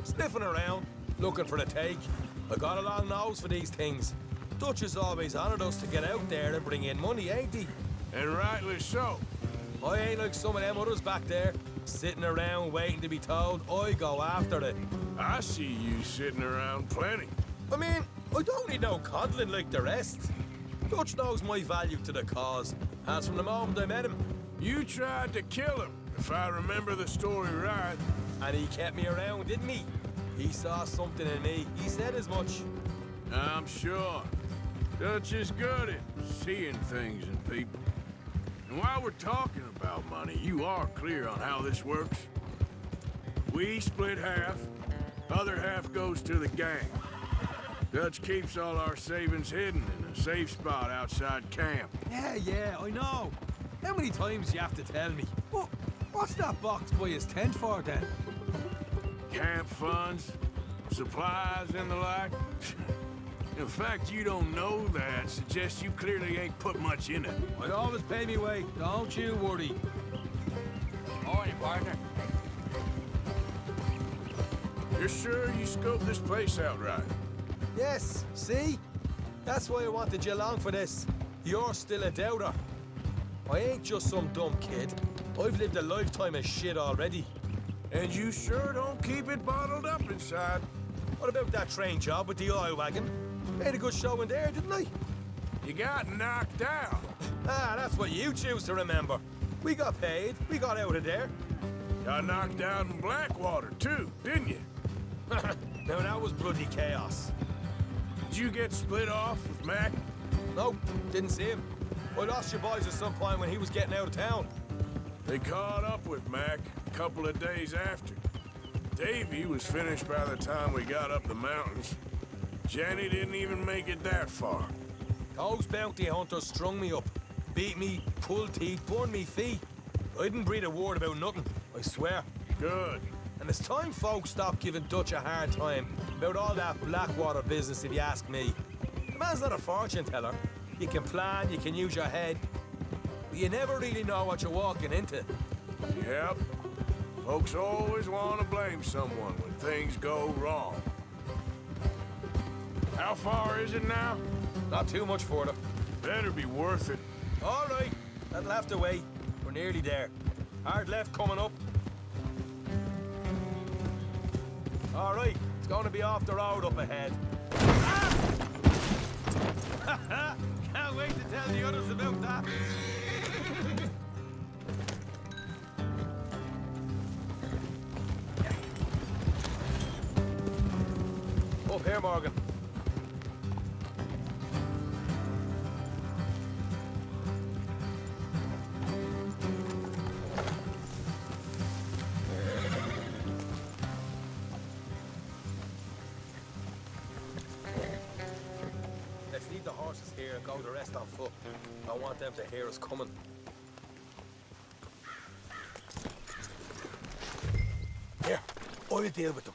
Sniffing around, looking for the take. I got a long nose for these things. Dutch has always honored us to get out there and bring in money, ain't he? And rightly so. I ain't like some of them others back there, sitting around waiting to be told. I go after it. I see you sitting around plenty. I mean, I don't need no coddling like the rest. Dutch knows my value to the cause, as from the moment I met him. You tried to kill him, if I remember the story right. And he kept me around, didn't he? He saw something in me. He said as much. I'm sure. Dutch is good at seeing things in people. And while we're talking about money, you are clear on how this works? We split half, other half goes to the gang. Dutch keeps all our savings hidden in a safe spot outside camp. Yeah, I know. How many times you have to tell me? What's that box by his tent for, then? Camp funds, supplies, and the like. The fact you don't know that suggests you clearly ain't put much in it. I always pay me way, don't you worry. Morning, partner. You're sure you scoped this place out right? Yes, see? That's why I wanted you along for this. You're still a doubter. I ain't just some dumb kid. I've lived a lifetime of shit already. And you sure don't keep it bottled up inside. What about that train job with the oil wagon? Made a good show in there, didn't I? You got knocked out. Ah, that's what you choose to remember. We got paid. We got out of there. Got knocked out in Blackwater, too, didn't you? Now, that was bloody chaos. Did you get split off with Mac? Nope, didn't see him. I lost your boys at some point when he was getting out of town. They caught up with Mac a couple of days after. Davy was finished by the time we got up the mountains. Jenny didn't even make it that far. Those bounty hunters strung me up, beat me, pulled teeth, burned me feet. I didn't breathe a word about nothing, I swear. Good. And it's time folks stopped giving Dutch a hard time about all that Blackwater business, if you ask me. The man's not a fortune teller. You can plan, you can use your head, but you never really know what you're walking into. Yep. Folks always want to blame someone when things go wrong. How far is it now? Not too much further. Better be worth it. All right, that'll have to wait. We're nearly there. Hard left coming up. All right, it's going to be off the road up ahead. Ah! Can't wait to tell the others about that. Up here, Morgan. Let's leave the horses here and go the rest on foot. I want them to hear us coming. Here, I'll deal with them.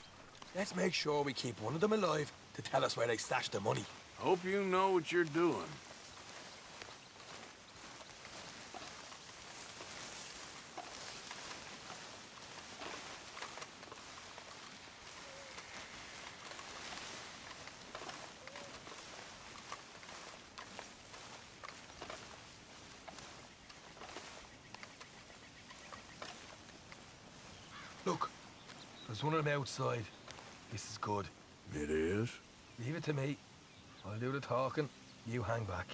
Let's make sure we keep one of them alive to tell us where they stashed the money. Hope you know what you're doing. Look, there's one of them outside. This is good. It is? Leave it to me. I'll do the talking. You hang back.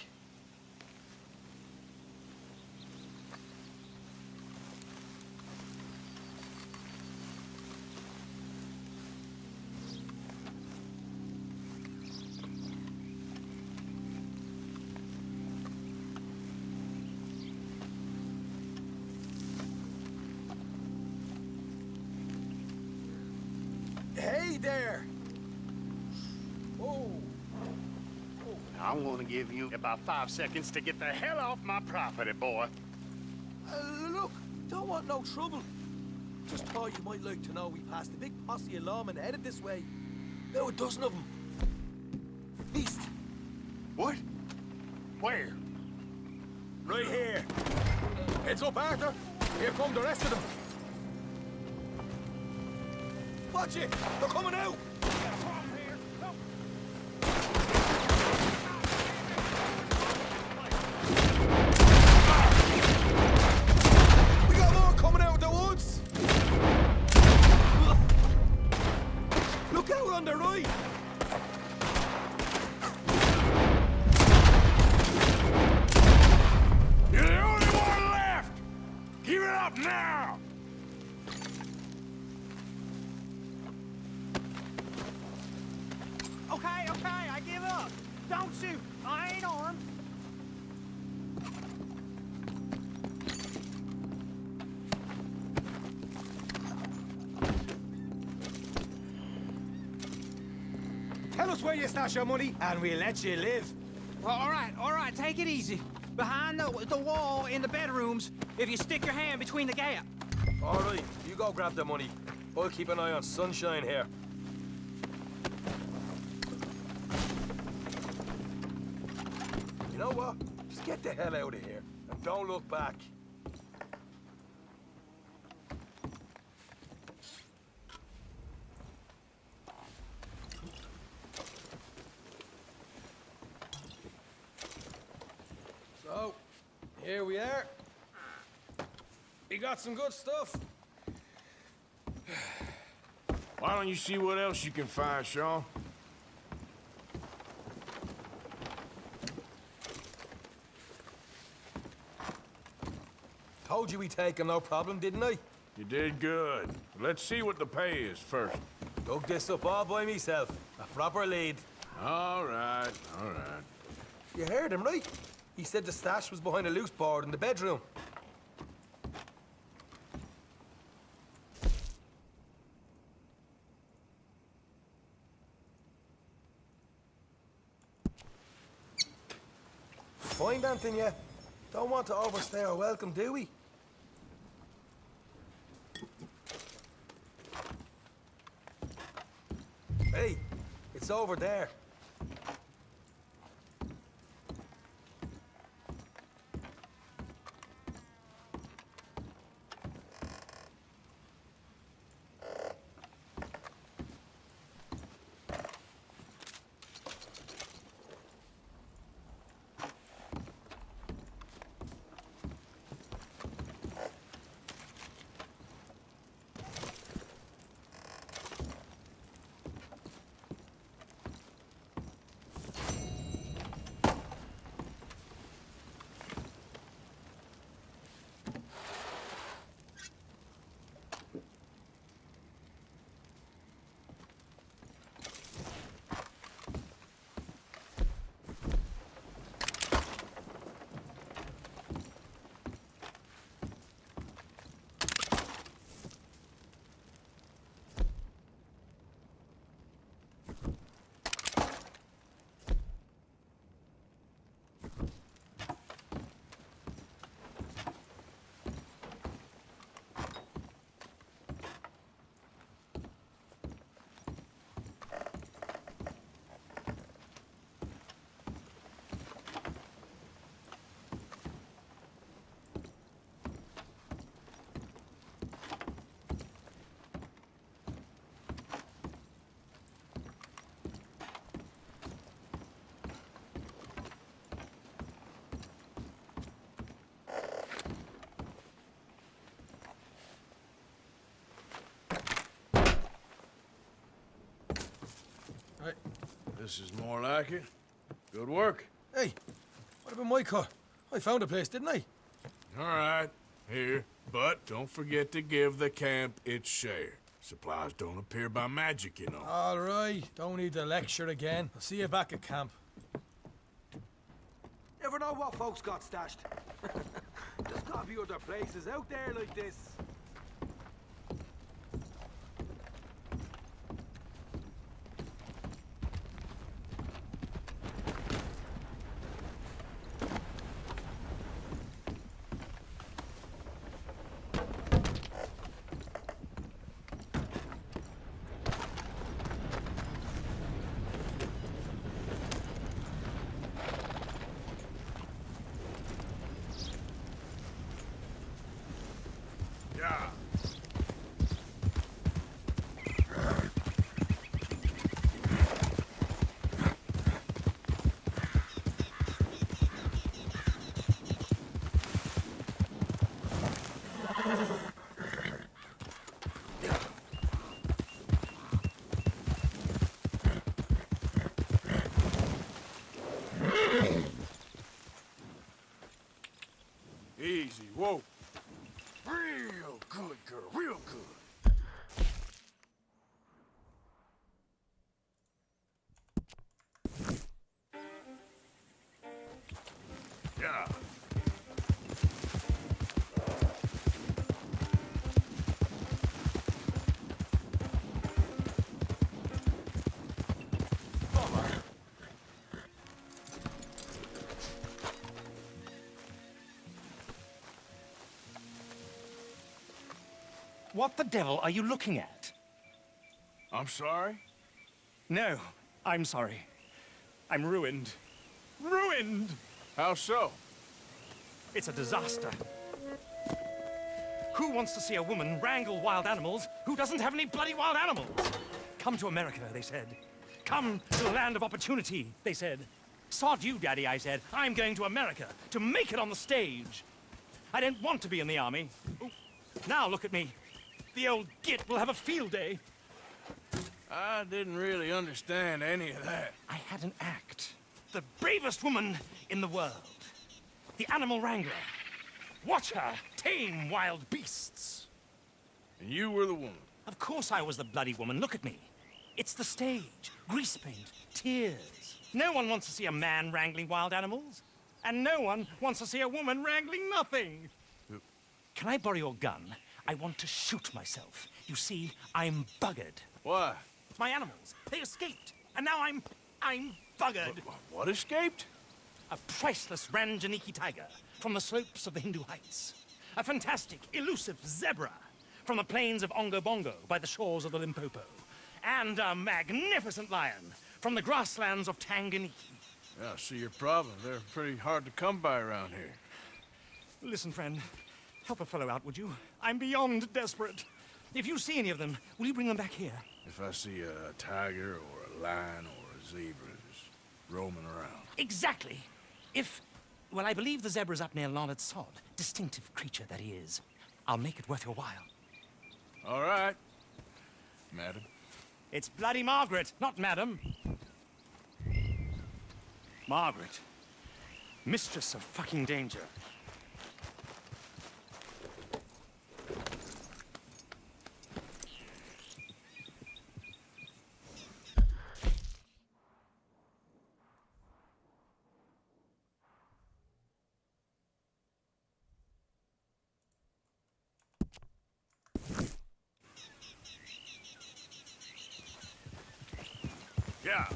Hey there! Oh. I'm gonna give you about 5 seconds to get the hell off my property, boy. Look, don't want no trouble. Just thought you might like to know we passed a big posse of lawmen headed this way. About a dozen of them. East. What? Where? Right here. Heads up, Arthur. Here come the rest of them. Watch it! They're coming out! We got more coming out of the woods! Look out on the right! You're the only one left! Keep it up now! Okay, I give up. Don't shoot. I ain't armed. Tell us where you stash your money, and we'll let you live. Well, all right, take it easy. Behind the wall in the bedrooms, if you stick your hand between the gap. All right, you go grab the money. I'll keep an eye on Sunshine here. You know what? Just get the hell out of here, and don't look back. So, here we are. We got some good stuff. Why don't you see what else you can find, Sean? Told you we'd take him, no problem, didn't I? You did good. Let's see what the pay is first. Dug this up all by myself. A proper lead. All right, all right. You heard him, right? He said the stash was behind a loose board in the bedroom. Find anything yet? Don't want to overstay our welcome, do we? Hey, it's over there. Right. This is more like it. Good work. Hey, what about my car? I found a place, didn't I? All right, here. But don't forget to give the camp its share. Supplies don't appear by magic, you know. All right, don't need the lecture again. I'll see you back at camp. Never know what folks got stashed. There's gotta be other places out there like this. whoa. Real good, girl, real good. Yeah. What the devil are you looking at? I'm sorry? No, I'm sorry. I'm ruined. Ruined! How so? It's a disaster. Who wants to see a woman wrangle wild animals who doesn't have any bloody wild animals? Come to America, they said. Come to the land of opportunity, they said. Sod you, Daddy, I said. I'm going to America to make it on the stage. I don't want to be in the army. Ooh. Now look at me. The old git will have a field day. I didn't really understand any of that. I had an act. The bravest woman in the world. The animal wrangler. Watch her tame wild beasts. And you were the woman? Of course I was the bloody woman. Look at me. It's the stage. Grease paint. Tears. No one wants to see a man wrangling wild animals. And no one wants to see a woman wrangling nothing. Can I borrow your gun? I want to shoot myself. You see, I'm buggered. Why? My animals, they escaped. And now I'm buggered. What escaped? A priceless Ranjaniki tiger from the slopes of the Hindu Heights. A fantastic, elusive zebra from the plains of Ongo Bongo by the shores of the Limpopo. And a magnificent lion from the grasslands of Tanganyika. Yeah, I see your problem. They're pretty hard to come by around here. Listen, friend. Help a fellow out, would you? I'm beyond desperate. If you see any of them, will you bring them back here? If I see a tiger or a lion or a zebra just roaming around. Exactly. Well, I believe the zebra's up near Larned Sod. Distinctive creature that he is. I'll make it worth your while. All right, madam. It's bloody Margaret, not madam. Margaret. Mistress of fucking danger. Yeah.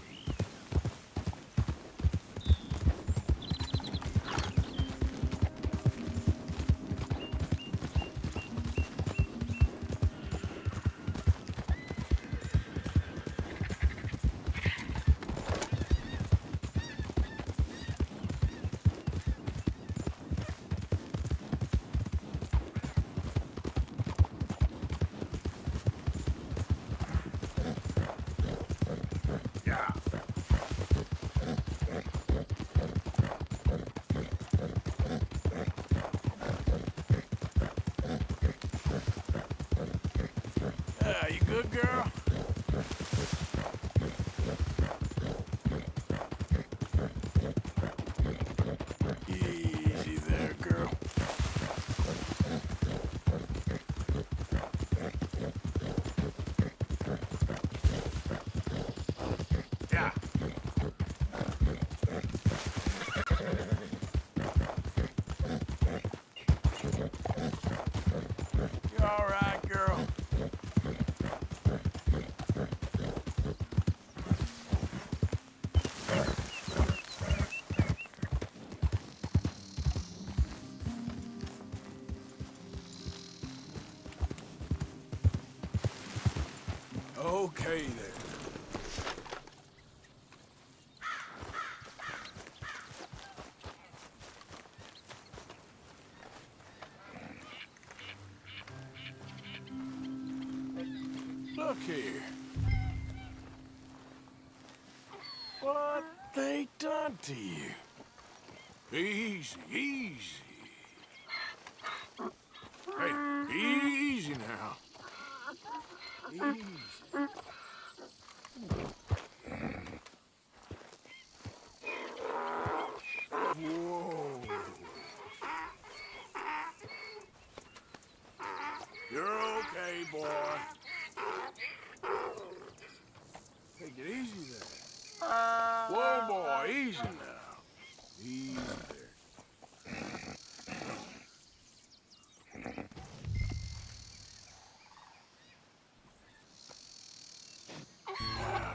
You good, girl? Easy there, girl. Yeah. You all right, girl? Okay, then. Look here. What they done to you? Easy, easy. Hey, easy now. Easy. Whoa. easy now. Easy there.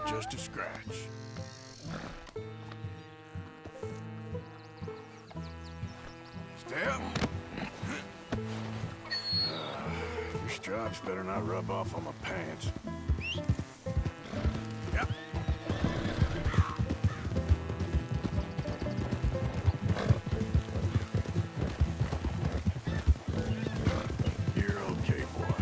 Just a scratch. Step. Your stripes better not rub off on my pants. Yep. You're okay, boy.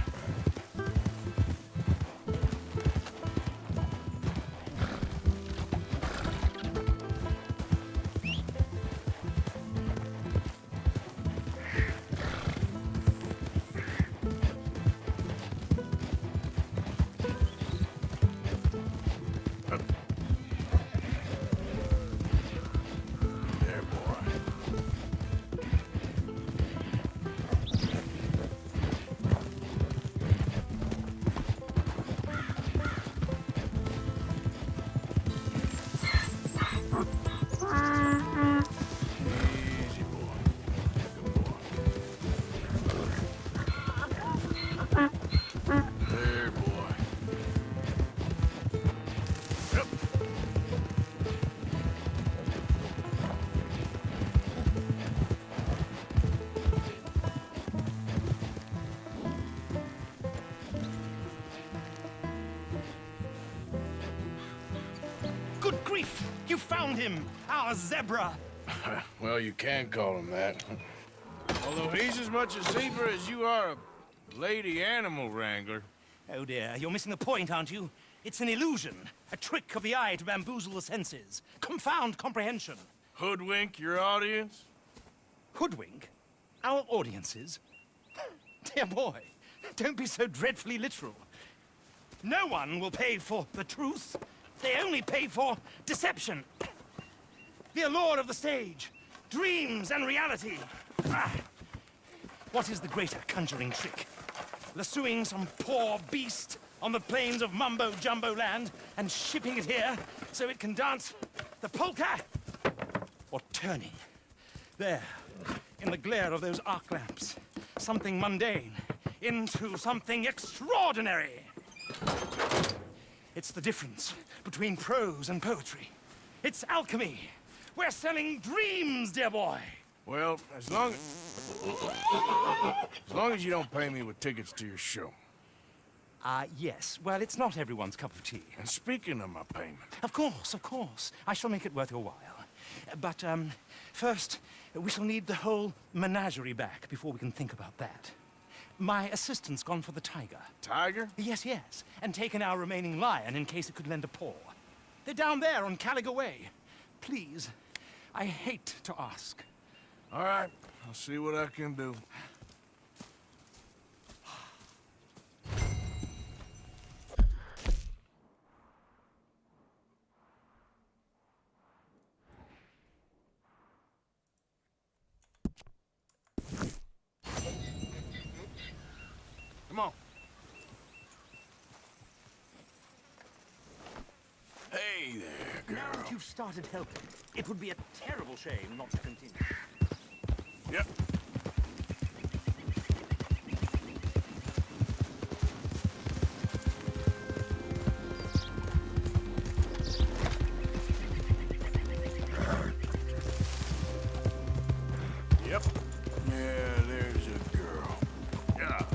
There, boy. Easy, boy. Good boy. There, boy. Yep. Good grief! You found him! Our zebra! Well, you can call him that. Although he's as much a zebra as you are a lady animal wrangler. Oh dear, you're missing the point, aren't you? It's an illusion. A trick of the eye to bamboozle the senses. Confound comprehension. Hoodwink your audience? Hoodwink? Our audiences? Dear boy, don't be so dreadfully literal. No one will pay for the truth. They only pay for deception. The allure of the stage, dreams and reality. Ah. What is the greater conjuring trick? Lassoing some poor beast on the plains of mumbo-jumbo land and shipping it here so it can dance the polka? Or turning, there, in the glare of those arc lamps, something mundane into something extraordinary? It's the difference between prose and poetry. It's alchemy. We're selling dreams, dear boy. Well, as long as you don't pay me with tickets to your show. Yes. Well, it's not everyone's cup of tea. And speaking of my payment... Of course, of course. I shall make it worth your while. But, first, we shall need the whole menagerie back before we can think about that. My assistant's gone for the tiger. Tiger? Yes, yes. And taken our remaining lion in case it could lend a paw. They're down there on Caliga Way. Please, I hate to ask. All right, I'll see what I can do. Come on. Hey there, girl. Now that you've started helping, it would be a terrible shame not to continue. Yep. Yep. Yeah, there's a girl. Yeah.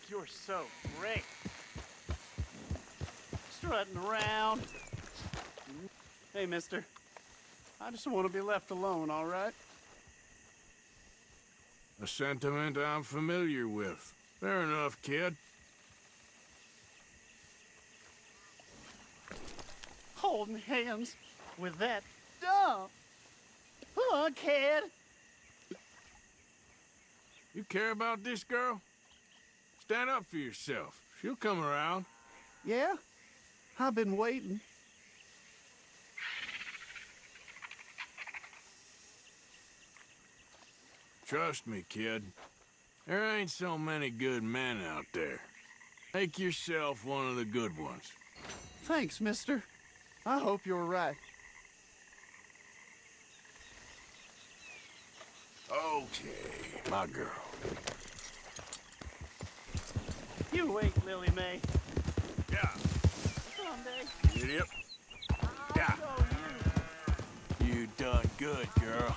You're so great. Strutting around. Hey, mister. I just want to be left alone, all right? A sentiment I'm familiar with. Fair enough, kid. Holding hands with that dumb. Oh, kid. You care about this girl? Stand up for yourself. She'll come around. Yeah? I've been waiting. Trust me, kid. There ain't so many good men out there. Make yourself one of the good ones. Thanks, mister. I hope you're right. Okay, my girl. You wait, Lily Mae. Yeah. Someday. Yep. Yeah. You done good, girl.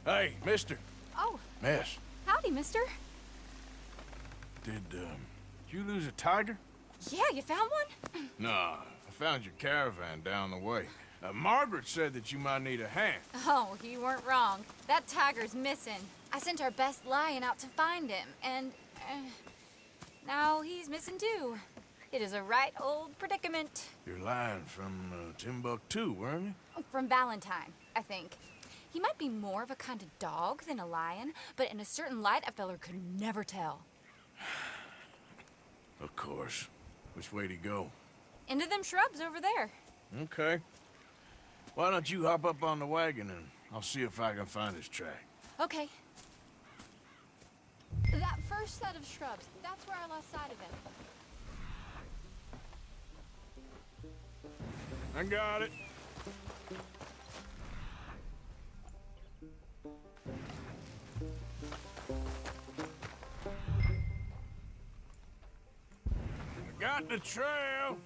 Hey, mister. Oh, Miss, howdy, mister. did you lose a tiger? Yeah, you found one? Nah, I found your caravan down the way. Margaret said that you might need a hand. Oh, you weren't wrong. That tiger's missing. I sent our best lion out to find him, and now he's missing too. It is a right old predicament. You're lying from Timbuktu, weren't you? From Valentine, I think. He might be more of a kind of dog than a lion, but in a certain light, a feller could never tell. Of course. Which way to go? Into them shrubs over there. Okay. Why don't you hop up on the wagon and I'll see if I can find his track. Okay. That first set of shrubs, that's where I lost sight of him. I got it. I got the trail.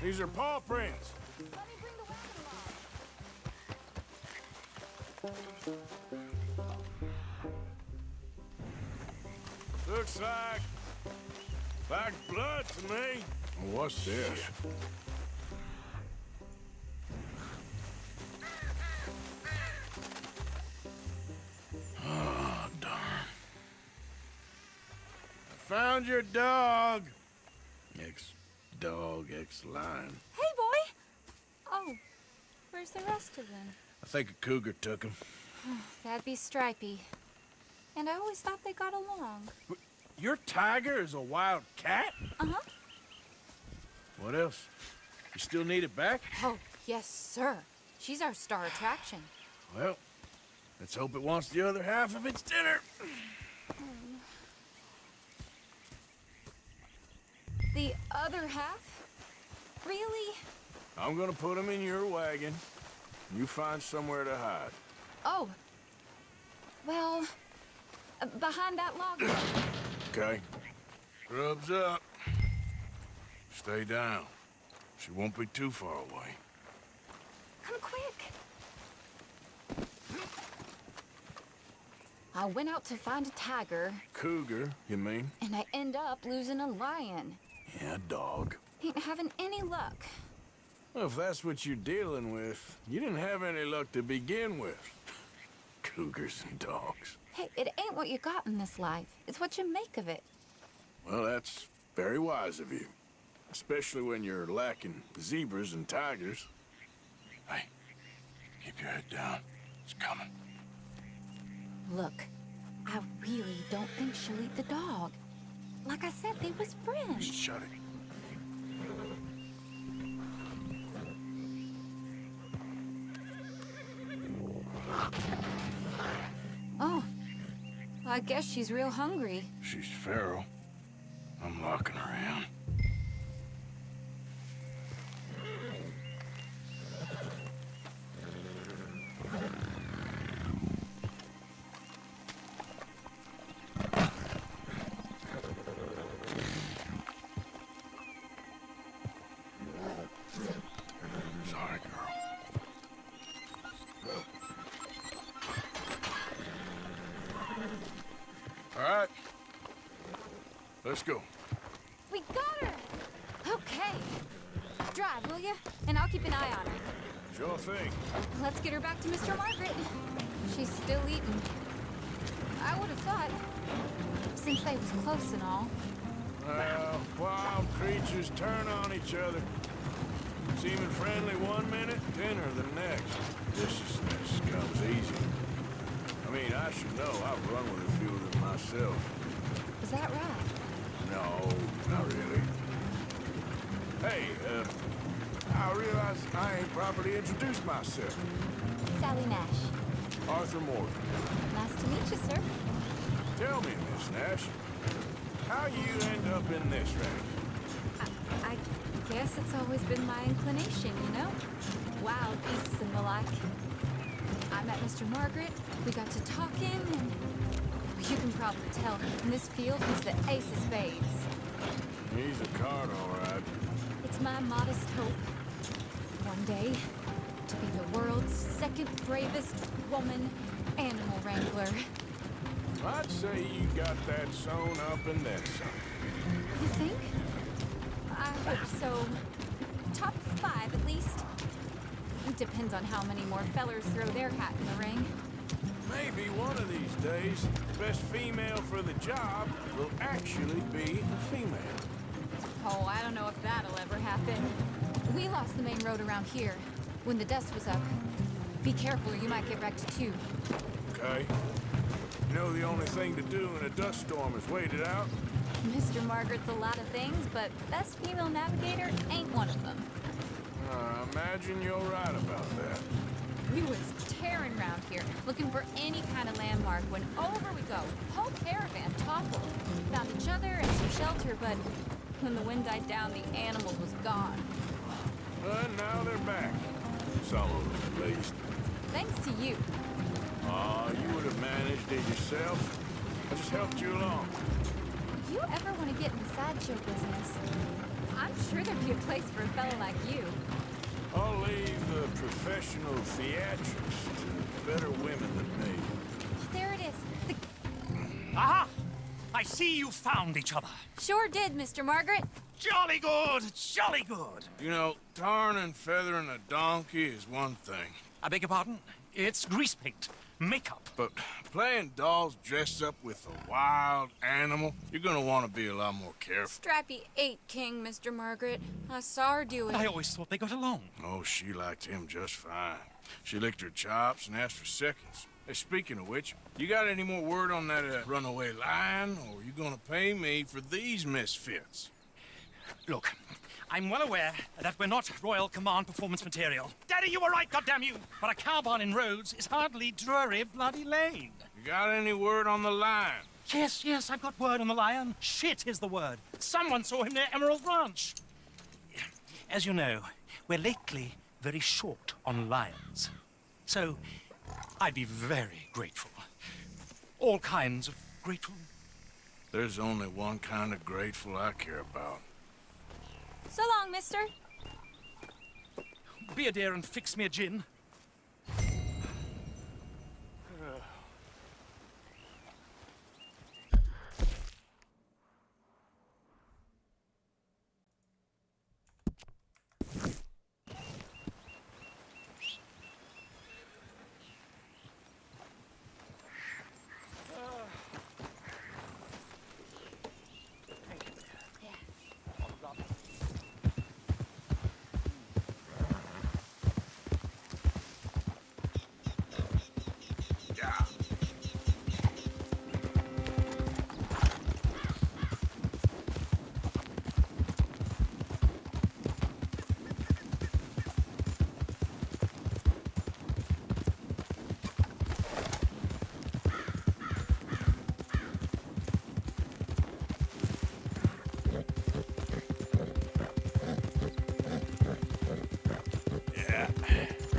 These are paw prints. Let me bring the wagon along. Looks like blood to me. What's this? Oh, darn. I found your dog. Ex-dog, ex-lion. Hey, boy! Oh, where's the rest of them? I think a cougar took him. That'd be Stripey. And I always thought they got along. Your tiger is a wild cat? Uh-huh. What else? You still need it back? Oh, yes, sir. She's our star attraction. Well, let's hope it wants the other half of its dinner. The other half? Really? I'm gonna put him in your wagon. You find somewhere to hide. Oh. Well, behind that log. Okay. Scrubs up. Stay down. She won't be too far away. Come quick. I went out to find a tiger. Cougar, you mean? And I end up losing a lion. Yeah, dog. Ain't having any luck. Well, if that's what you're dealing with, you didn't have any luck to begin with. Cougars and dogs. Hey, it ain't what you got in this life. It's what you make of it. Well, that's very wise of you. Especially when you're lacking zebras and tigers. Hey, keep your head down. It's coming. Look, I really don't think she'll eat the dog. Like I said, they was friends. Just shut it. Oh, I guess she's real hungry. She's feral. I'm locking her in. Let's go. We got her! Okay. Drive, will you? And I'll keep an eye on her. Sure thing. Let's get her back to Mr. Margaret. She's still eating. I would have thought, since they was close and all. Well, wild creatures turn on each other. Seeming friendly one minute, dinner the next. Viciousness comes easy. I mean, I should know. I've run with a few of them myself. Is that right? No, not really. Hey, I realize I ain't properly introduced myself. Sally Nash. Arthur Morgan. Nice to meet you, sir. Tell me, Miss Nash, how you end up in this wreck? I guess it's always been my inclination, you know? Wild beasts and the like. I met Mr. Margaret, we got to talking, and you can probably tell in this field he's the ace of spades. He's a card, all right. It's my modest hope, one day, to be the world's second bravest woman animal wrangler. I'd say you got that sewn up and then some. You think? I hope so. Top 5, at least. It depends on how many more fellers throw their hat in the ring. Maybe one of these days, the best female for the job will actually be a female. Oh, I don't know if that'll ever happen. We lost the main road around here when the dust was up. Be careful, you might get wrecked too. Okay. You know the only thing to do in a dust storm is wait it out? Mr. Margaret's a lot of things, but best female navigator ain't one of them. I imagine you're right about that. We was tearing around here, looking for any kind of landmark when over we go. Whole caravan toppled. Found each other and some shelter, but when the wind died down, the animals was gone. And now they're back. Some of them, at least. Thanks to you. Aw, you would have managed it yourself. I just helped you along. If you ever want to get in the sideshow business, I'm sure there'd be a place for a fella like you. I'll leave the professional theatrics to better women than me. There it is. Aha! I see you found each other. Sure did, Mr. Margaret. Jolly good, jolly good. You know, tarring and feathering a donkey is one thing. I beg your pardon? It's grease paint, makeup. But playing dolls dressed up with a wild animal, you're gonna want to be a lot more careful. Strappy ate King, Mr. Margaret. I saw her do it. I always thought they got along. Oh, she liked him just fine. She licked her chops and asked for seconds. Hey, speaking of which, you got any more word on that runaway lion, or are you gonna pay me for these misfits? Look, I'm well aware that we're not Royal Command performance material. Daddy, you were right, goddamn you! But a cow barn in Rhodes is hardly Drury Bloody Lane. You got any word on the lion? Yes, I've got word on the lion. Shit is the word. Someone saw him near Emerald Ranch. As you know, we're lately very short on lions. So, I'd be very grateful. All kinds of grateful. There's only one kind of grateful I care about. So long, mister. Be a dear and fix me a gin.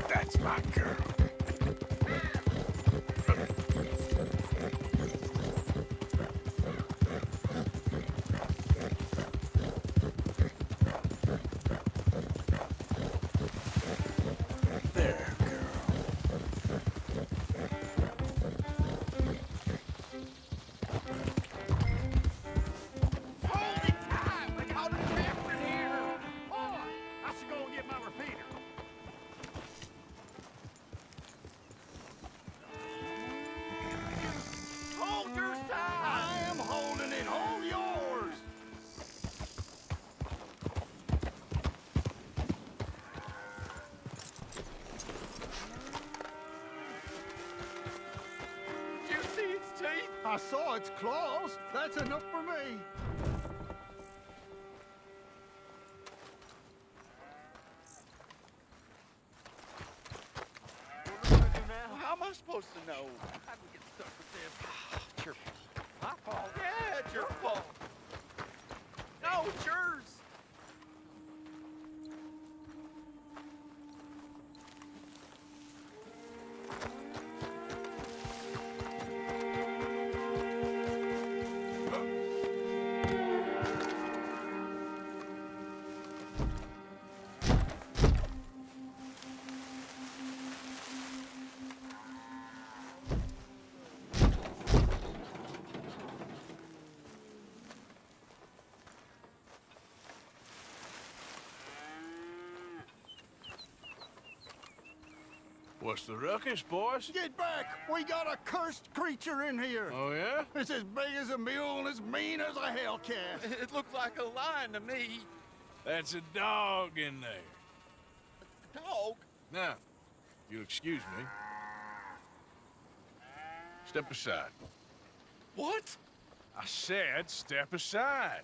That's my girl. There, girl. I saw its claws. That's enough for me. How am I supposed to know? How did we get stuck with this? It's your fault. My fault? Yeah, it's your fault. No, it's yours. What's the ruckus, boys? Get back! We got a cursed creature in here. Oh, yeah? It's as big as a mule and as mean as a hellcat. It looked like a lion to me. That's a dog in there. Dog? Now, you'll excuse me. Step aside. What? I said step aside.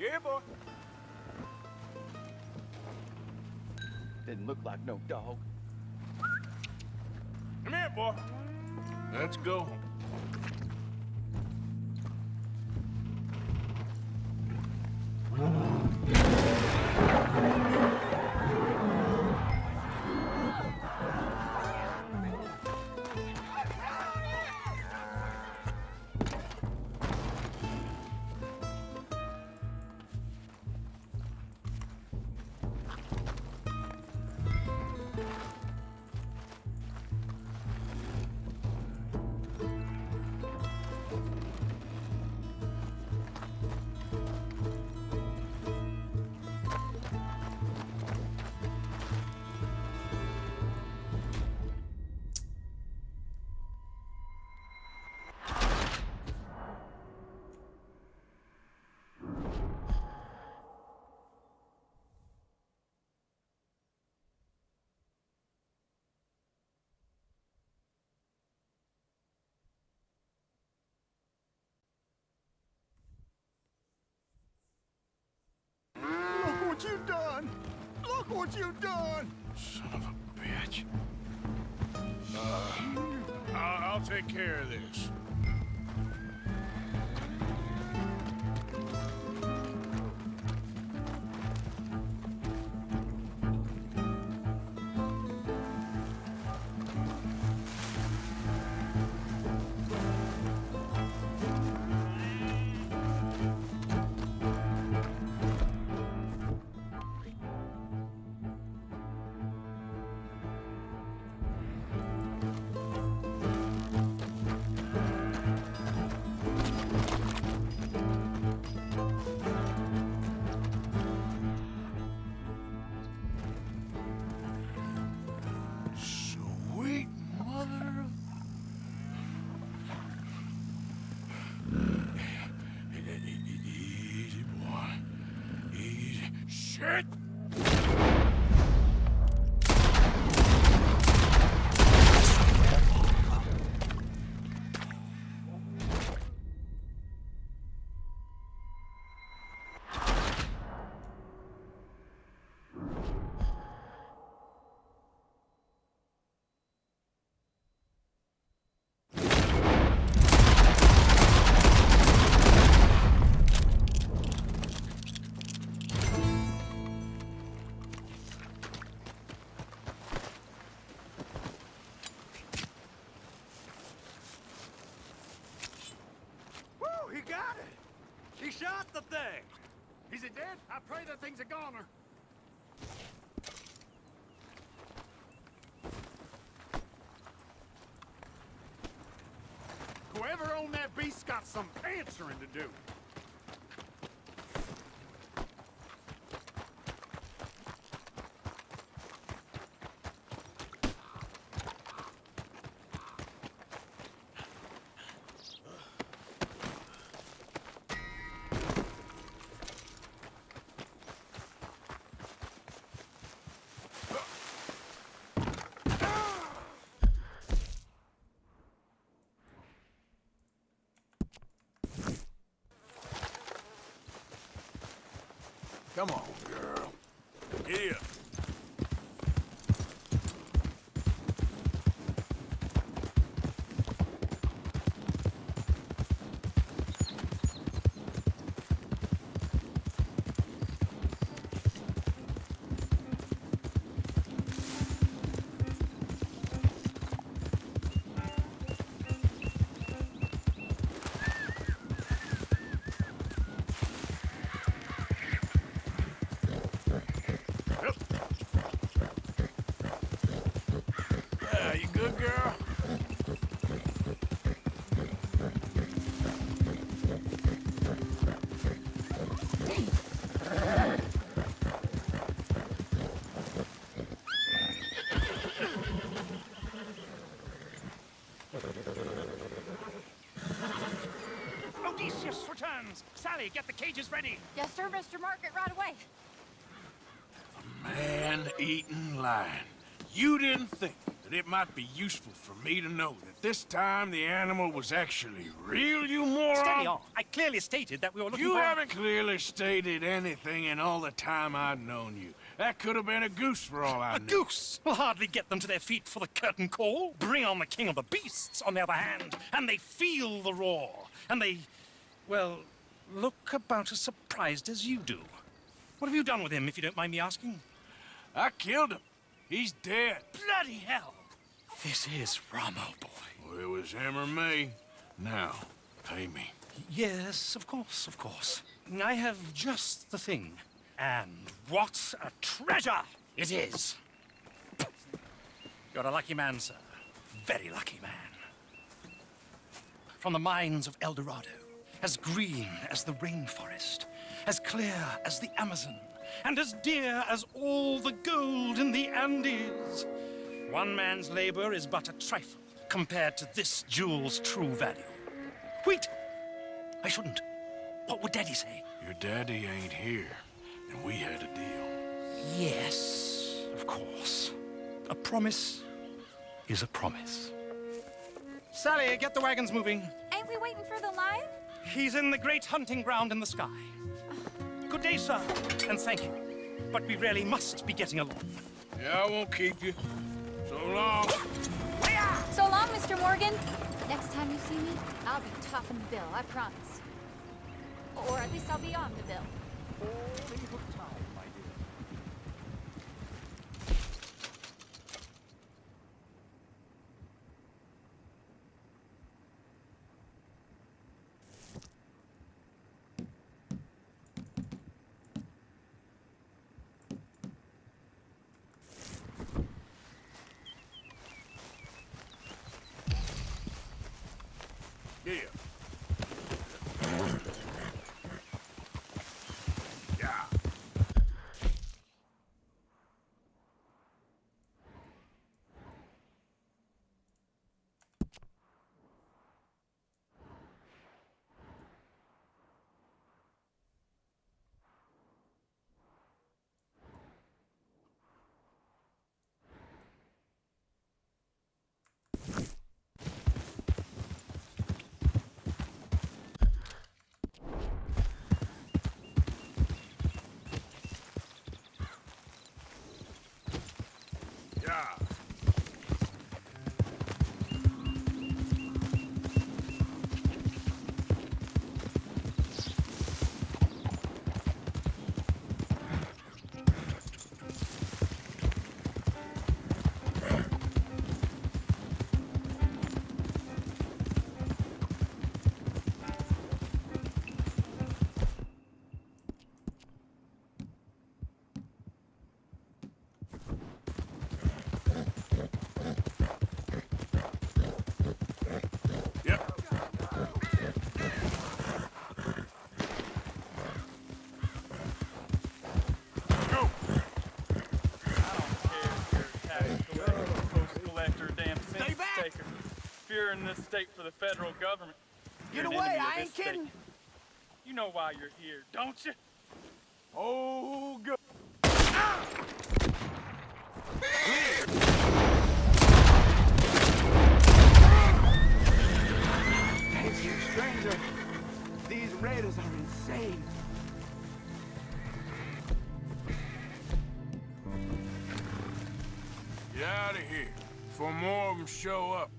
Yeah, boy. Didn't look like no dog. Come here, boy. Let's go home. Look what you've done! Look what you've done! Son of a bitch. I'll take care of this. Sweet mother of... Easy, boy. Easy. Shit! Woo, he got it! He shot the thing! Is it dead? I pray that thing's a goner. Whoever owned that beast's got some answering to do. Come on, girl. Here. You good, girl? Odysseus returns! Sally, get the cages ready! Yes, sir, Mr. Margaret, right away. Man-eating lion. You didn't think that it might be useful for me to know that this time the animal was actually real, you moron? Steady on. I clearly stated that we were looking You for... haven't clearly stated anything in all the time I've known you. That could have been a goose for all I A knew. goose will hardly get them to their feet for the curtain call. Bring on the king of the beasts, on the other hand, and they feel the roar. And they, well, look about as surprised as you do. What have you done with him, if you don't mind me asking? I killed him. He's dead. Bloody hell! This is Ramo, boy. Well, it was him or me. Now, pay me. Yes, of course, of course. I have just the thing. And what a treasure it is! You're a lucky man, sir. Very lucky man. From the mines of El Dorado, as green as the rainforest, as clear as the Amazon, and as dear as all the gold in the Andes. One man's labor is but a trifle compared to this jewel's true value. Wait! I shouldn't. What would Daddy say? Your daddy ain't here, and we had a deal. Yes, of course. A promise is a promise. Sally, get the wagons moving. Ain't we waiting for the lion? He's in the great hunting ground in the sky. Good day, sir, and thank you. But we really must be getting along. Yeah, I won't keep you. So long. So long, Mr. Morgan. Next time you see me, I'll be topping the bill, I promise. Or at least I'll be on the bill. Yeah. Yeah. You're in this state for the federal government. Get away, I ain't kidding. You know why you're here, don't you? Oh, good. Thank you, stranger. These raiders are insane. more of them show up.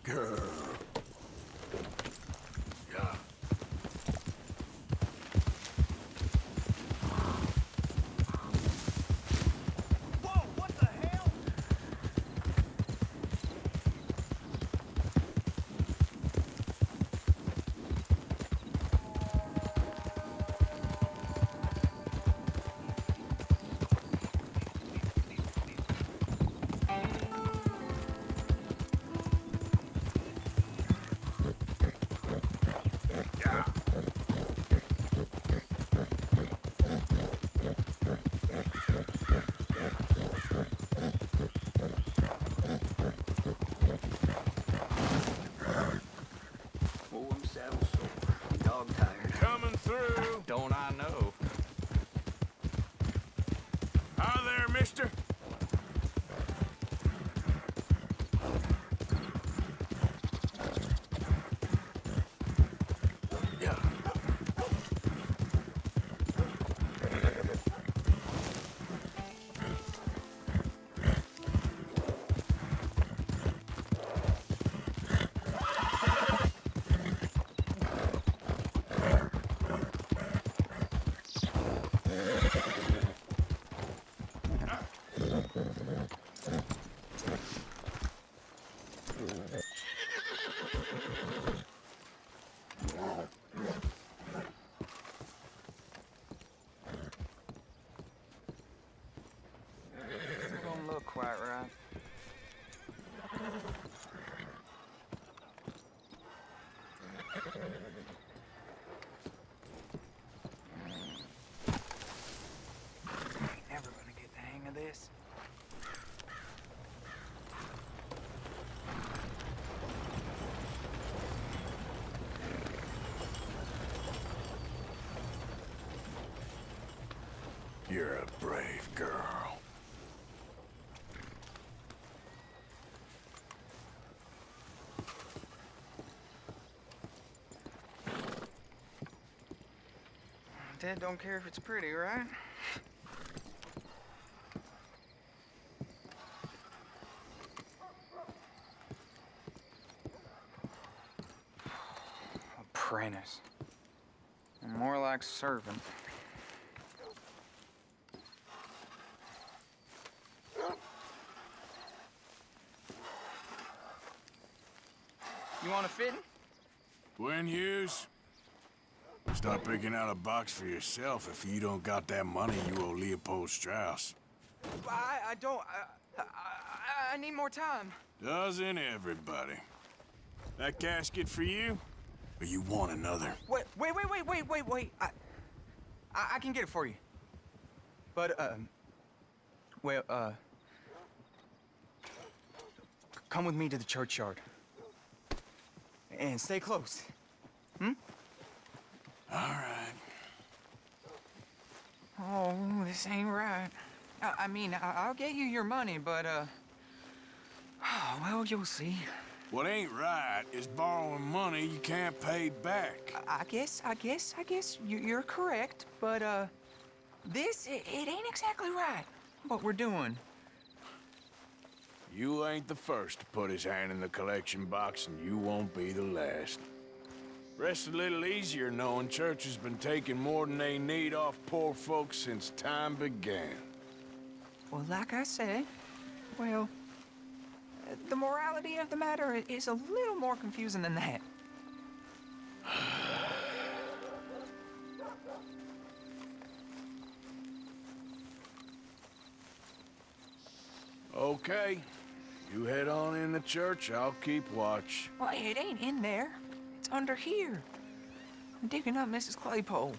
Girl. Yeah. Whoa, what the hell? Oh, I'm saddle sore. I'm dog tired. Coming through. Don't I know? Hi there, mister. Yeah. It don't look quite right. Ain't never gonna get the hang of this. You're a brave girl. Dad don't care if it's pretty, right? Apprentice. More like servant. You want a fitting? Gwen Hughes, start picking out a box for yourself if you don't got that money you owe Leopold Strauss. I don't. I need more time. Doesn't everybody? That casket for you? Or you want another? Wait. I can get it for you. But, come with me to the churchyard. And stay close. Hmm? All right. Oh, this ain't right. I mean, I'll get you your money, but, well, you'll see. What ain't right is borrowing money you can't pay back. I guess you're correct, but, it ain't exactly right, what we're doing. You ain't the first to put his hand in the collection box, and you won't be the last. Rests a little easier knowing church has been taking more than they need off poor folks since time began. Well, like I said, well, the morality of the matter is a little more confusing than that. Okay. You head on in the church, I'll keep watch. Well, it ain't in there. It's under here. I'm digging up Mrs. Claypole.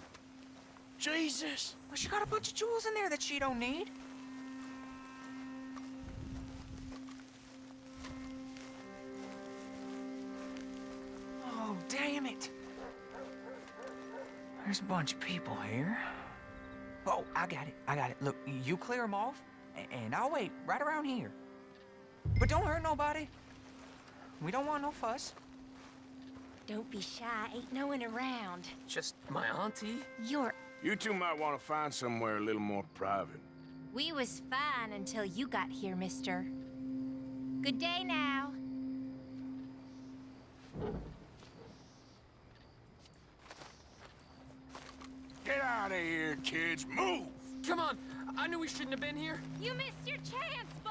Jesus! Well, she got a bunch of jewels in there that she don't need. Oh, There's a bunch of people here. Oh, I got it. Look, you clear them off, and I'll wait right around here. But don't hurt nobody. We don't want no fuss. Don't be shy, ain't no one around. Just my auntie? You two might want to find somewhere a little more private. We was fine until you got here, mister. Good day now. Get out of here, kids. Move! Come on. I knew we shouldn't have been here. You missed your chance, boy!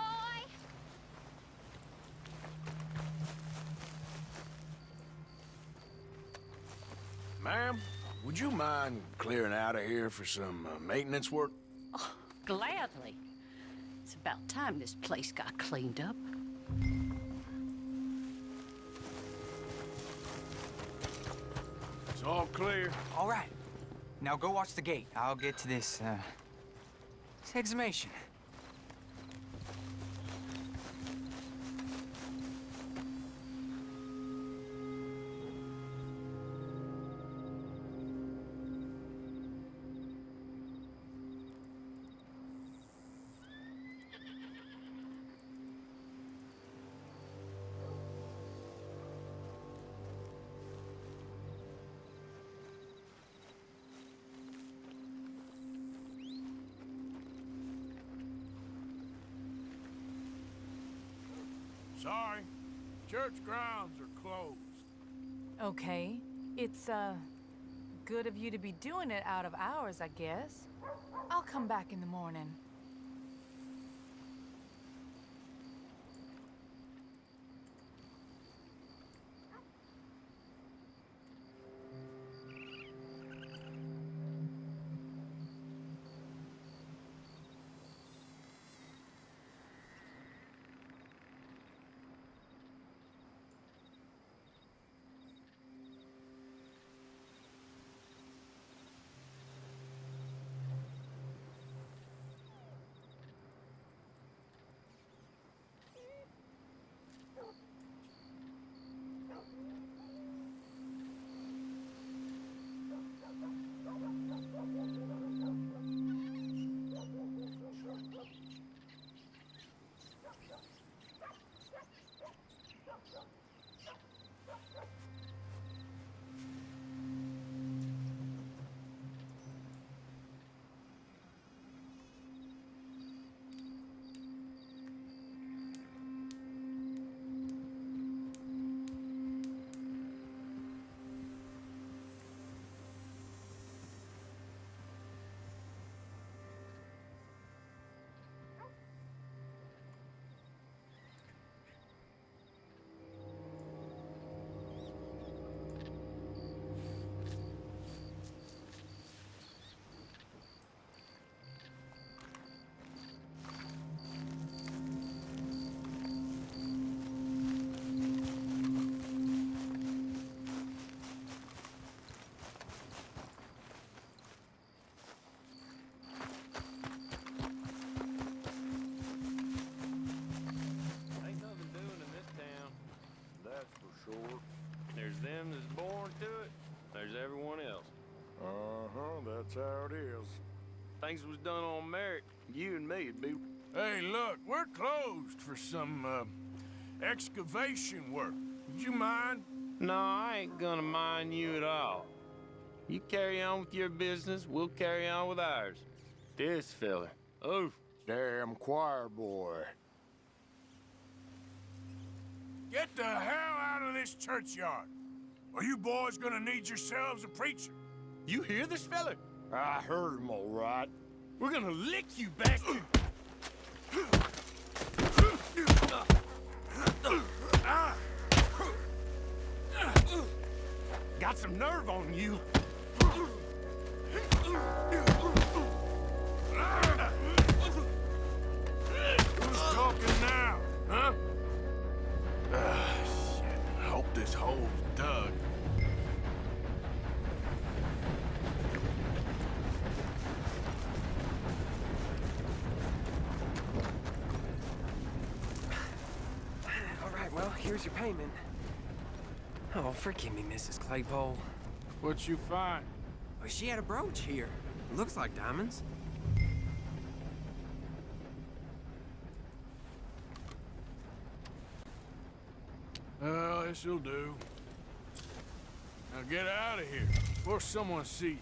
Ma'am, would you mind clearing out of here for some maintenance work? Oh, gladly. It's about time this place got cleaned up. It's all clear. All right. Now go watch the gate. I'll get to this exhumation. Sorry. Church grounds are closed. Okay. It's, good of you to be doing it out of hours, I guess. I'll come back in the morning. There's them that's born to it. There's everyone else. That's how it is. Things was done on merit. You and me'd be... Hey, look, we're closed for some, excavation work. Would you mind? No, I ain't gonna mind you at all. You carry on with your business, we'll carry on with ours. This fella. Oh, damn choir boy. Get the hell out of this churchyard. Or you boys gonna need yourselves a preacher. You hear this fella? I heard him all right. We're gonna lick you back. Got some nerve on you. Who's talking now, huh? Shit. I hope this hole's dug. All right, well, here's your payment. Oh, forgive me, Mrs. Claypole. What you find? Well, she had a brooch here. Looks like diamonds. Well, this'll do. Now get out of here before someone sees you.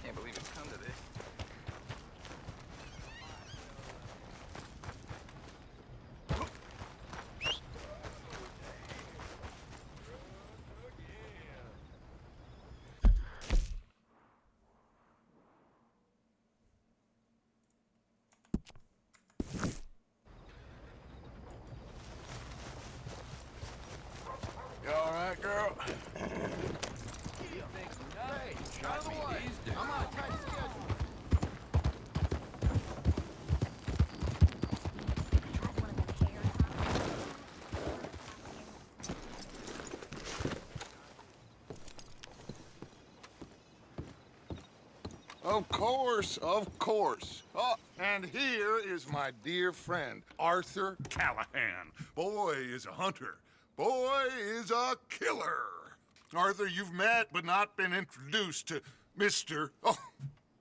Can't believe it's come to this. You all right, girl? Hey, out of the way. I'm on a tight schedule. Of course, of course. Oh, and here is my dear friend, Arthur Callahan. Boy is a hunter. Boy is a killer. Arthur, you've met but not been introduced to Mr. Oh,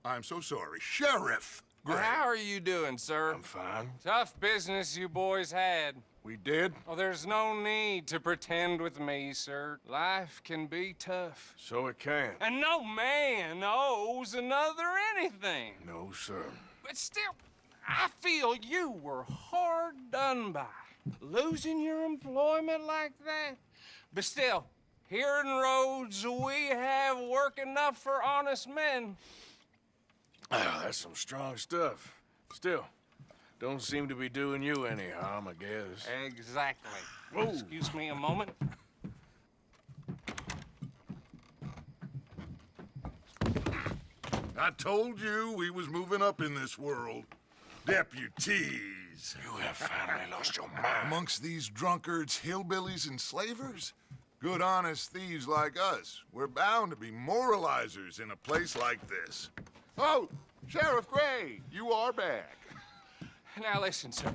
I'm so sorry, Sheriff Gray. How are you doing, sir? I'm fine. Tough business you boys had. We did? Oh, there's no need to pretend with me, sir. Life can be tough. So it can. And no man owes another anything. No, sir. But still, I feel you were hard done by. Losing your employment like that. But still, here in Rhodes, we have work enough for honest men. Ah, that's some strong stuff. Still, don't seem to be doing you any harm, I guess. Exactly. Whoa. Excuse me a moment. I told you we was moving up in this world. Deputies. You have finally lost your mind. Amongst these drunkards, hillbillies, and slavers? Good, honest thieves like us. We're bound to be moralizers in a place like this. Oh, Sheriff Gray, you are back. Now listen, sir.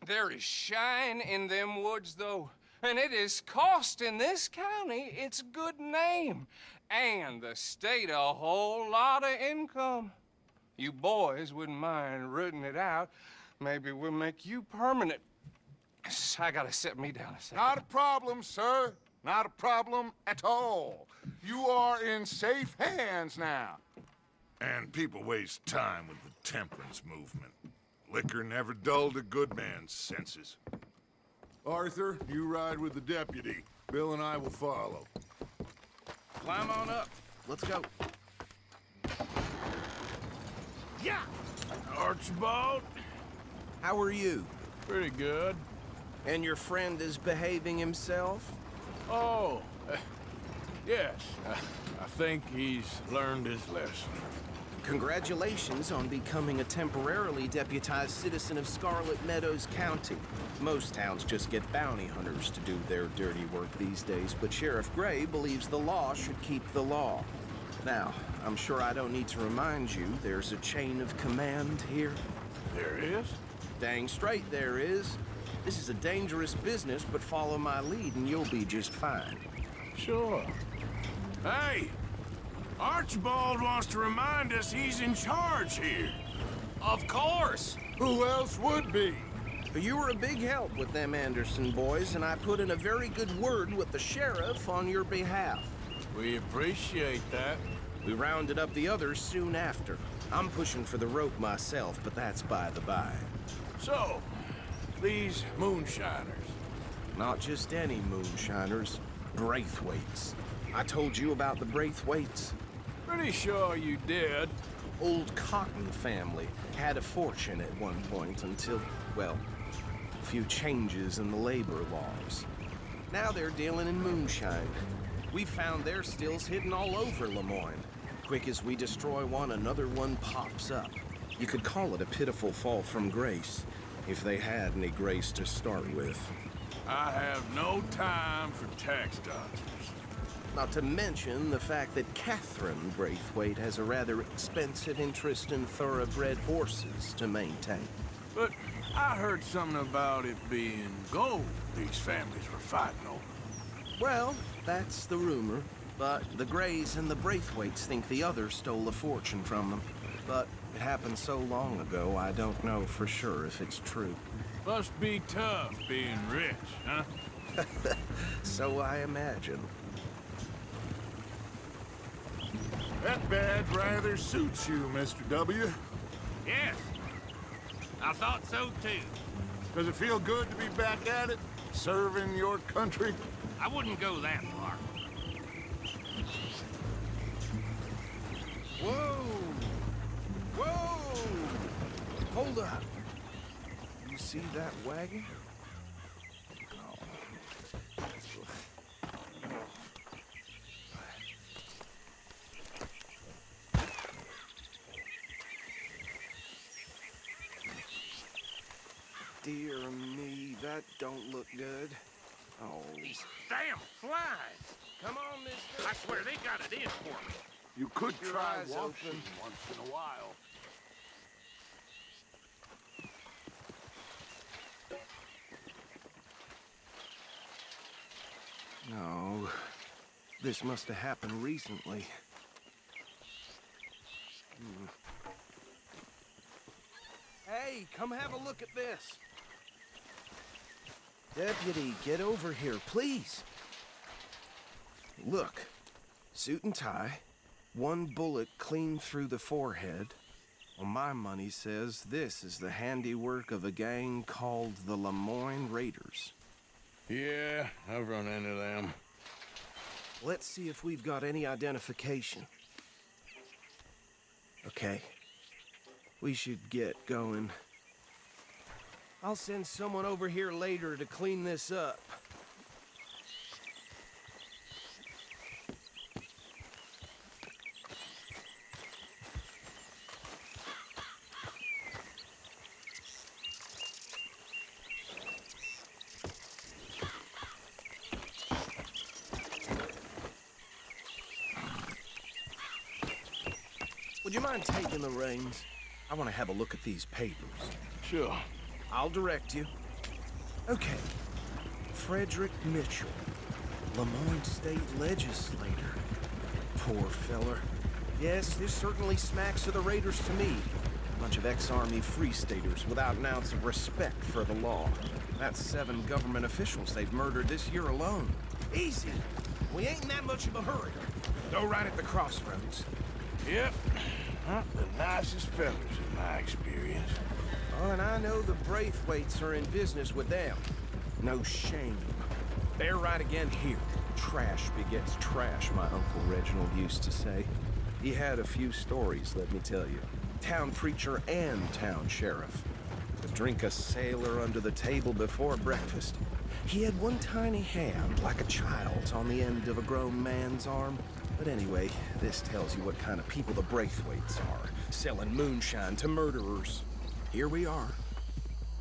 There is shine in them woods, though, and it is costing this county its good name and the state a whole lot of income. You boys wouldn't mind rooting it out. Maybe we'll make you permanent. I gotta sit me down a second. Not a problem, sir. Not a problem at all. You are in safe hands now. And people waste time with the temperance movement. Liquor never dulled a good man's senses. Arthur, you ride with the deputy. Bill and I will follow. Climb on up. Let's go. Yeah! Archibald? How are you? Pretty good. And your friend is behaving himself? Oh, yes. I think he's learned his lesson. Congratulations on becoming a temporarily deputized citizen of Scarlet Meadows County. Most towns just get bounty hunters to do their dirty work these days, but Sheriff Gray believes the law should keep the law. Now, I'm sure I don't need to remind you there's a chain of command here. There is? Dang straight there is. This is a dangerous business, but follow my lead and you'll be just fine. Sure. Hey! Archibald wants to remind us he's in charge here. Of course! Who else would be? You were a big help with them Anderson boys, and I put in a very good word with the sheriff on your behalf. We appreciate that. We rounded up the others soon after. I'm pushing for the rope myself, but that's by the by. So, these moonshiners. Not just any moonshiners, Braithwaites. I told you about the Braithwaites. Pretty sure you did. Old Cotton family had a fortune at one point until, well, a few changes in the labor laws. Now they're dealing in moonshine. We found their stills hidden all over Lemoyne. Quick as we destroy one, another one pops up. You could call it a pitiful fall from grace, if they had any grace to start with. I have no time for tax dodgers. Not to mention the fact that Catherine Braithwaite has a rather expensive interest in thoroughbred horses to maintain. But I heard something about it being gold these families were fighting over. Well, that's the rumor. But the Greys and the Braithwaites think the others stole a fortune from them. But it happened so long ago, I don't know for sure if it's true. Must be tough being rich, huh? So I imagine. That badge rather suits you, Mr. W. Yes. I thought so, too. Does it feel good to be back at it? Serving your country? I wouldn't go that far. Whoa! Whoa! Hold up. You see that wagon? Dear me, that don't look good. Oh. These damn flies! Come on, mister. I swear they got it in for me. You could Keep your try eyes washing open. once in a while. No. This must have happened recently. Hey, come have a look at this. Deputy, get over here, please. Look. Suit and tie. One bullet clean through the forehead. Well, my money says this is the handiwork of a gang called the Lemoyne Raiders. Yeah, I've run into them. Let's see if we've got any identification. Okay. We should get going. I'll send someone over here later to clean this up. Would you mind taking the reins? I want to have a look at these papers. Sure. I'll direct you. Okay. Frederick Mitchell, Lemoyne State Legislator. Poor feller. Yes, this certainly smacks of the Raiders to me. Bunch of ex-Army Free Staters without an ounce of respect for the law. That's 7 government officials they've murdered this year alone. Easy. We ain't in that much of a hurry. Go right at the crossroads. Yep. Not the nicest fellas in my experience. Oh, and I know the Braithwaites are in business with them. No shame. They're right again here. Trash begets trash, my Uncle Reginald used to say. He had a few stories, let me tell you. Town preacher and town sheriff. To drink a sailor under the table before breakfast. He had one tiny hand, like a child's, on the end of a grown man's arm. But anyway, this tells you what kind of people the Braithwaites are. Selling moonshine to murderers. Here we are.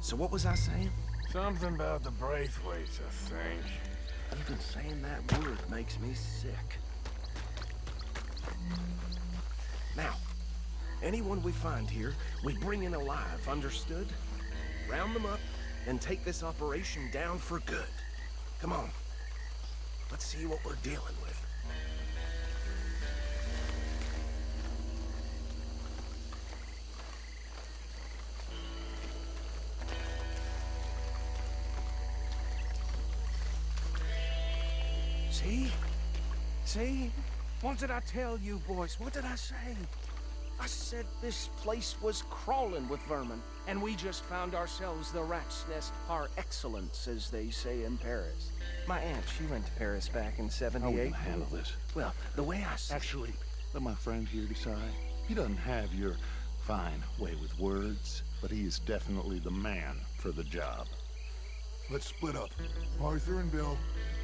So what was I saying? Something about the Braithwaites, I think. Even saying that word makes me sick. Now, anyone we find here, we bring in alive, understood? Round them up, and take this operation down for good. Come on. Let's see what we're dealing with. See? See? What did I tell you, boys? What did I say? I said this place was crawling with vermin, and we just found ourselves the rat's nest par excellence, as they say in Paris. My aunt, she went to Paris back in '78. How are we gonna handle this? Well, the way I see... Actually, let my friend here decide. He doesn't have your fine way with words, but he is definitely the man for the job. Let's split up. Arthur and Bill,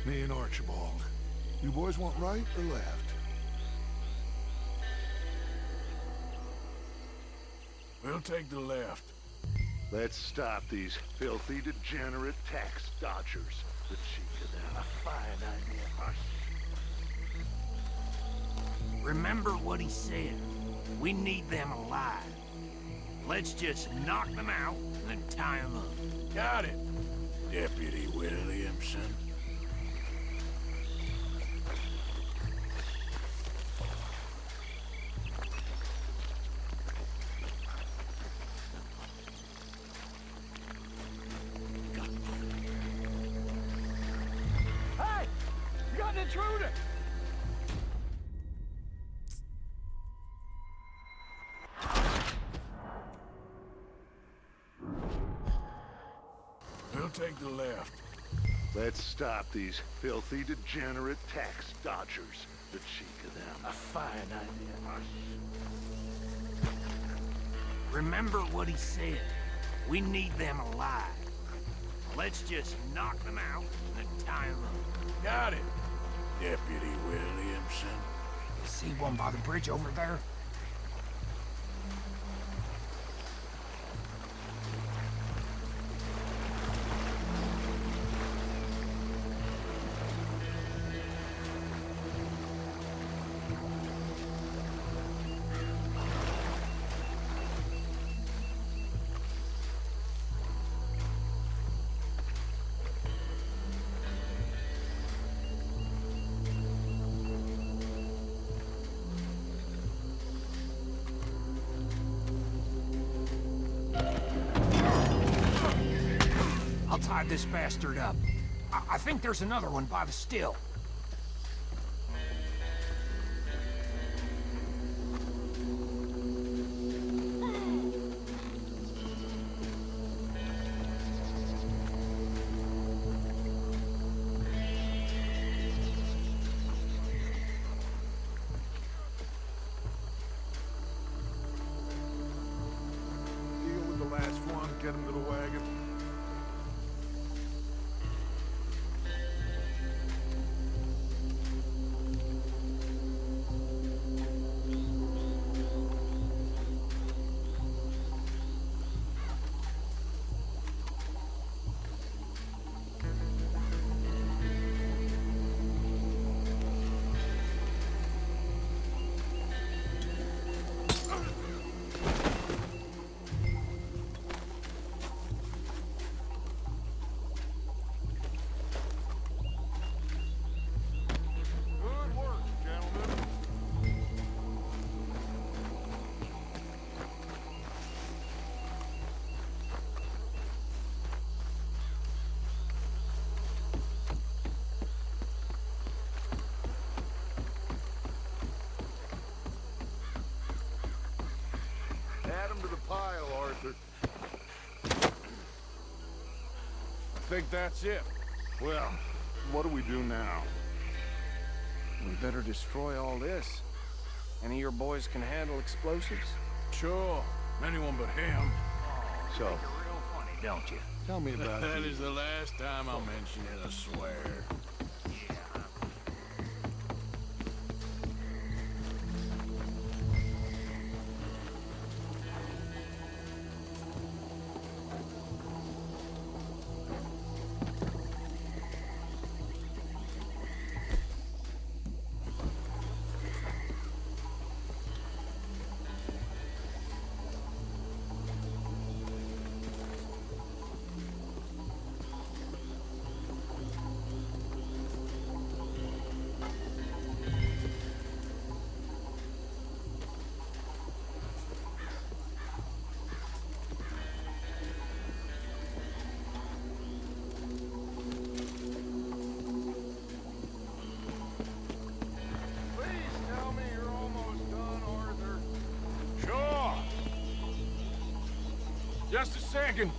me and Archibald. You boys want right or left? We'll take the left. Let's stop these filthy, degenerate tax dodgers. The cheek of them. A fine idea. Remember what he said. We need them alive. Let's just knock them out and then tie them up. Got it, Deputy Williamson. intruder! We'll take the left. Let's stop these filthy, degenerate tax dodgers. The cheek of them. A fine idea. Remember what he said. We need them alive. Let's just knock them out and tie them up. Got it, Deputy Williamson. You see one by the bridge over there? I'll tie this bastard up. I think there's another one by the still. Deal with the last one, get him to the wagon. Good work, gentlemen. Add him to the pile, Arthur. I think that's it. Well, what do we do now? We better destroy all this. Any of your boys can handle explosives? Sure, anyone but him. So, Real funny, don't you? tell me about That the- is the last time I'll mention it, I swear. Please tell me you're almost done, Arthur. Sure. Just a second.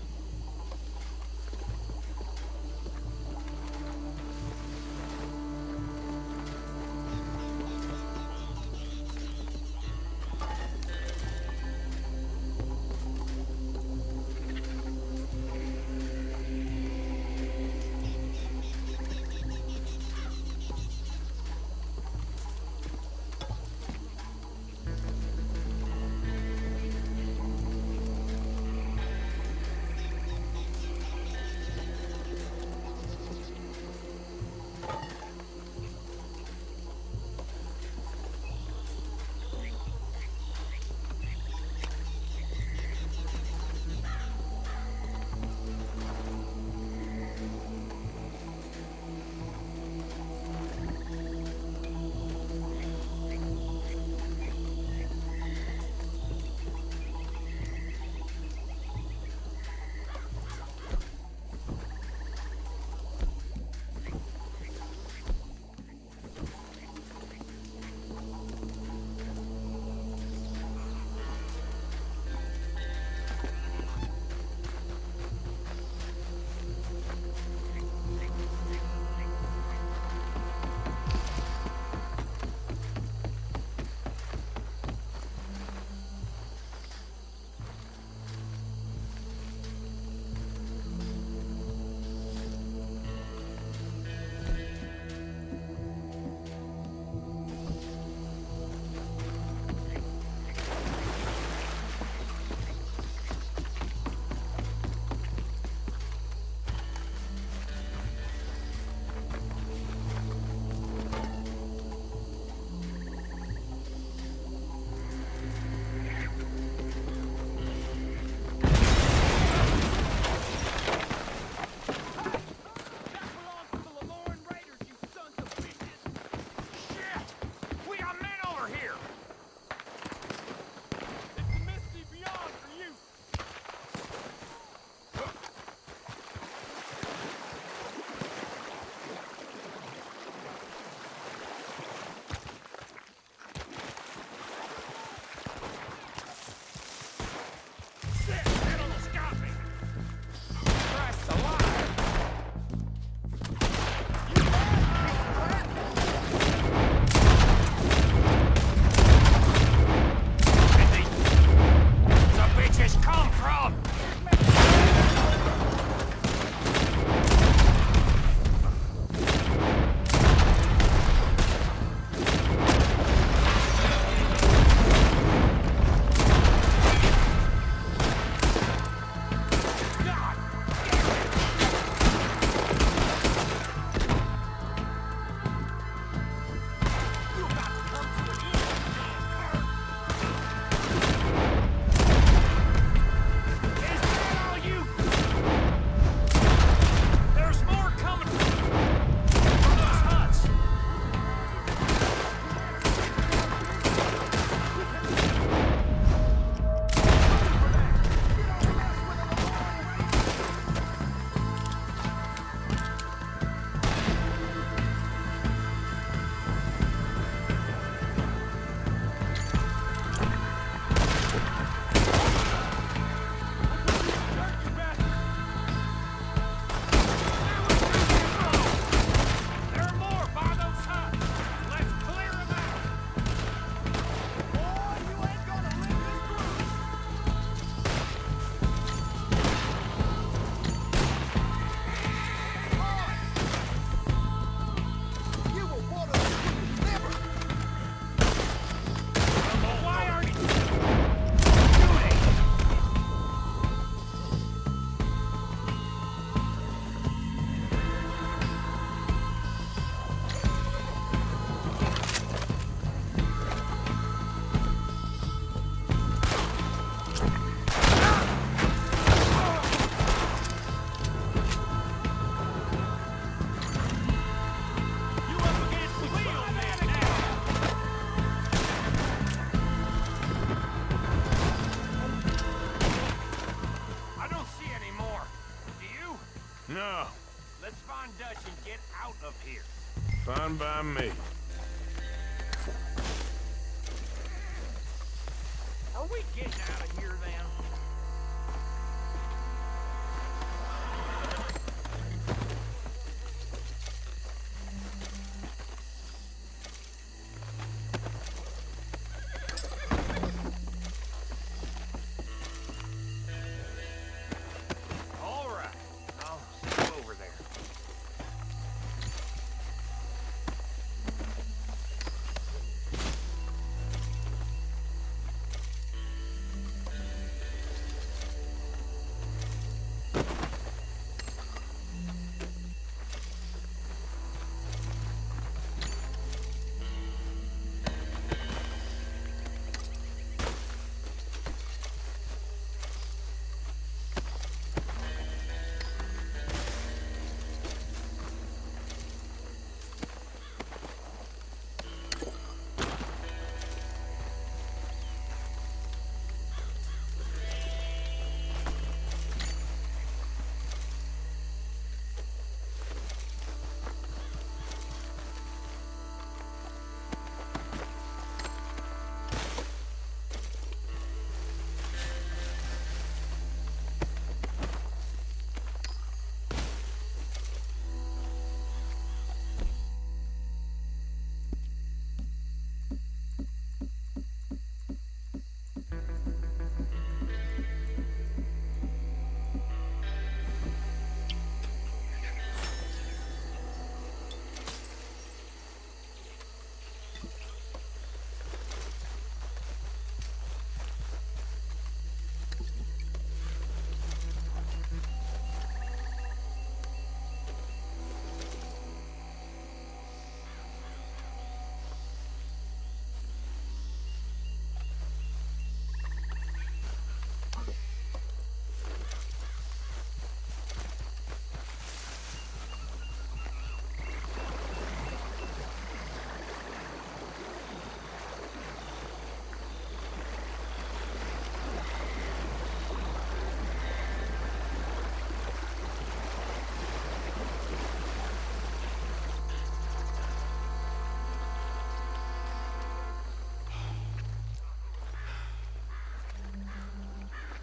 Fine by me. Are we getting out of here then? All right. I'll step over there.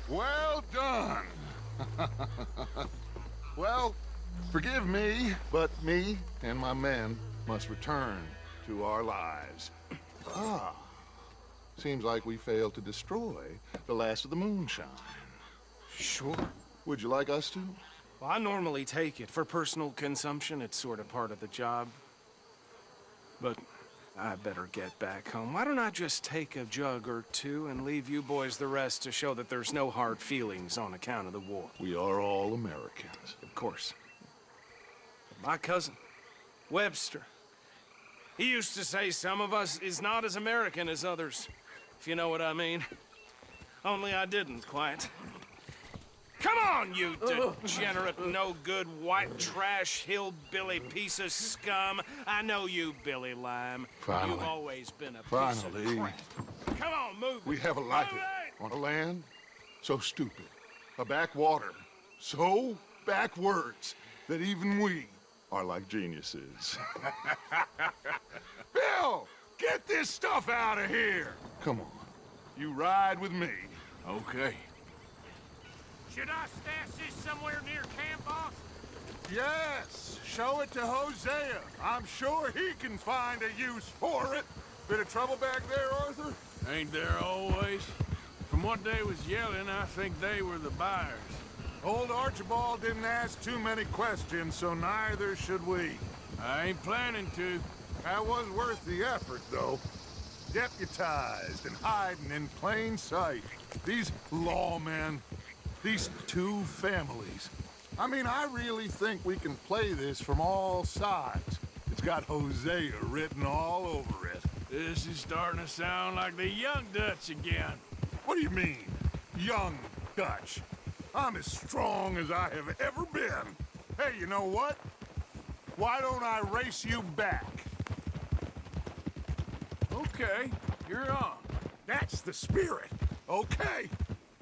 Well done. Well, forgive me, but me and my men must return to our lives. Ah, seems like we failed to destroy the last of the moonshine. Sure. Would you like us to? Well, I normally take it. For personal consumption, it's sort of part of the job. But I better get back home. Why don't I just take a jug or two and leave you boys the rest to show that there's no hard feelings on account of the war? We are all Americans. Of course. My cousin, Webster, he used to say some of us is not as American as others, if you know what I mean. Only I didn't quite. Come on, you degenerate, no-good, white trash, hillbilly piece of scum. I know you, Billy Lime. Finally. You've always been a piece of crap. Come on, move We it. have a life on a land so stupid, a backwater so backwards that even we are like geniuses. Bill, get this stuff out of here. Come on, you ride with me. Okay. Should I stash this somewhere near camp, boss? Yes, show it to Hosea. I'm sure he can find a use for it. Bit of trouble back there, Arthur? Ain't there always? From what they was yelling, I think they were the buyers. Old Archibald didn't ask too many questions, so neither should we. I ain't planning to. That was worth the effort, though. Deputized and hiding in plain sight. These lawmen, these two families. I mean, I really think we can play this from all sides. It's got Hosea written all over it. This is starting to sound like the Young Dutch again. What do you mean, Young Dutch? I'm as strong as I have ever been. Hey, you know what? Why don't I race you back? Okay, you're on. That's the spirit. Okay,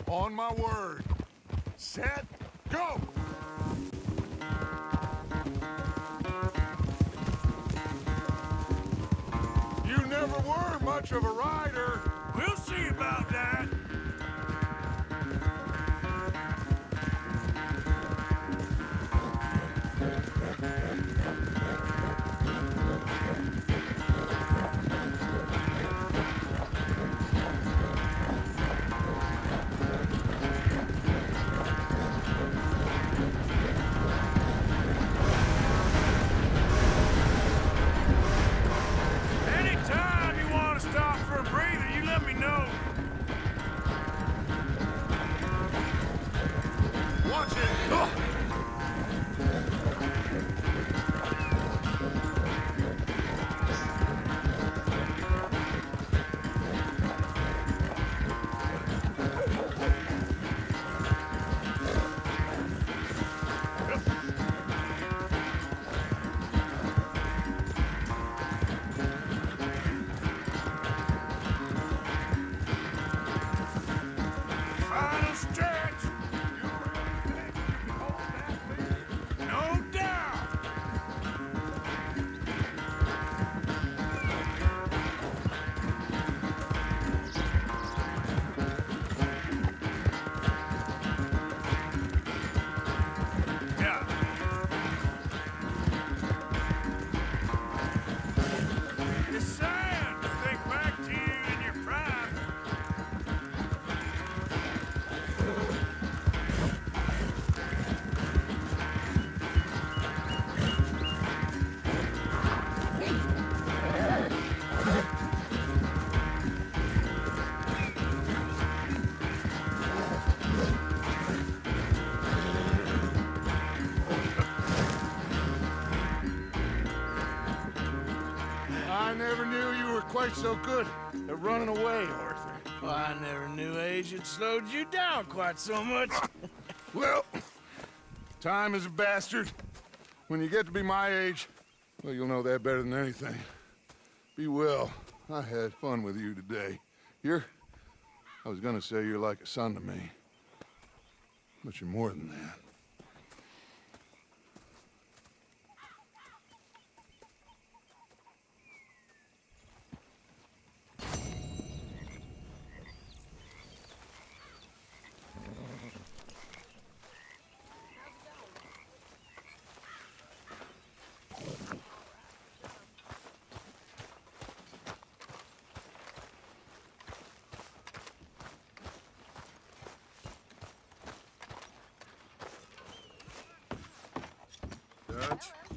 on my word. Set, go! never were much of a rider. We'll see about that. Anytime you want to stop for a breather, you let me know. Watch it! Ugh. Final stretch. No doubt. Yeah. Just saying, think back to you in your prime. I never knew you were quite so good at running away, Arthur. Well, I never knew age had slowed you down quite so much. Well, time is a bastard. When you get to be my age, well, you'll know that better than anything. Be well. I had fun with you today. I was gonna say you're like a son to me. But you're more than that. Dutch?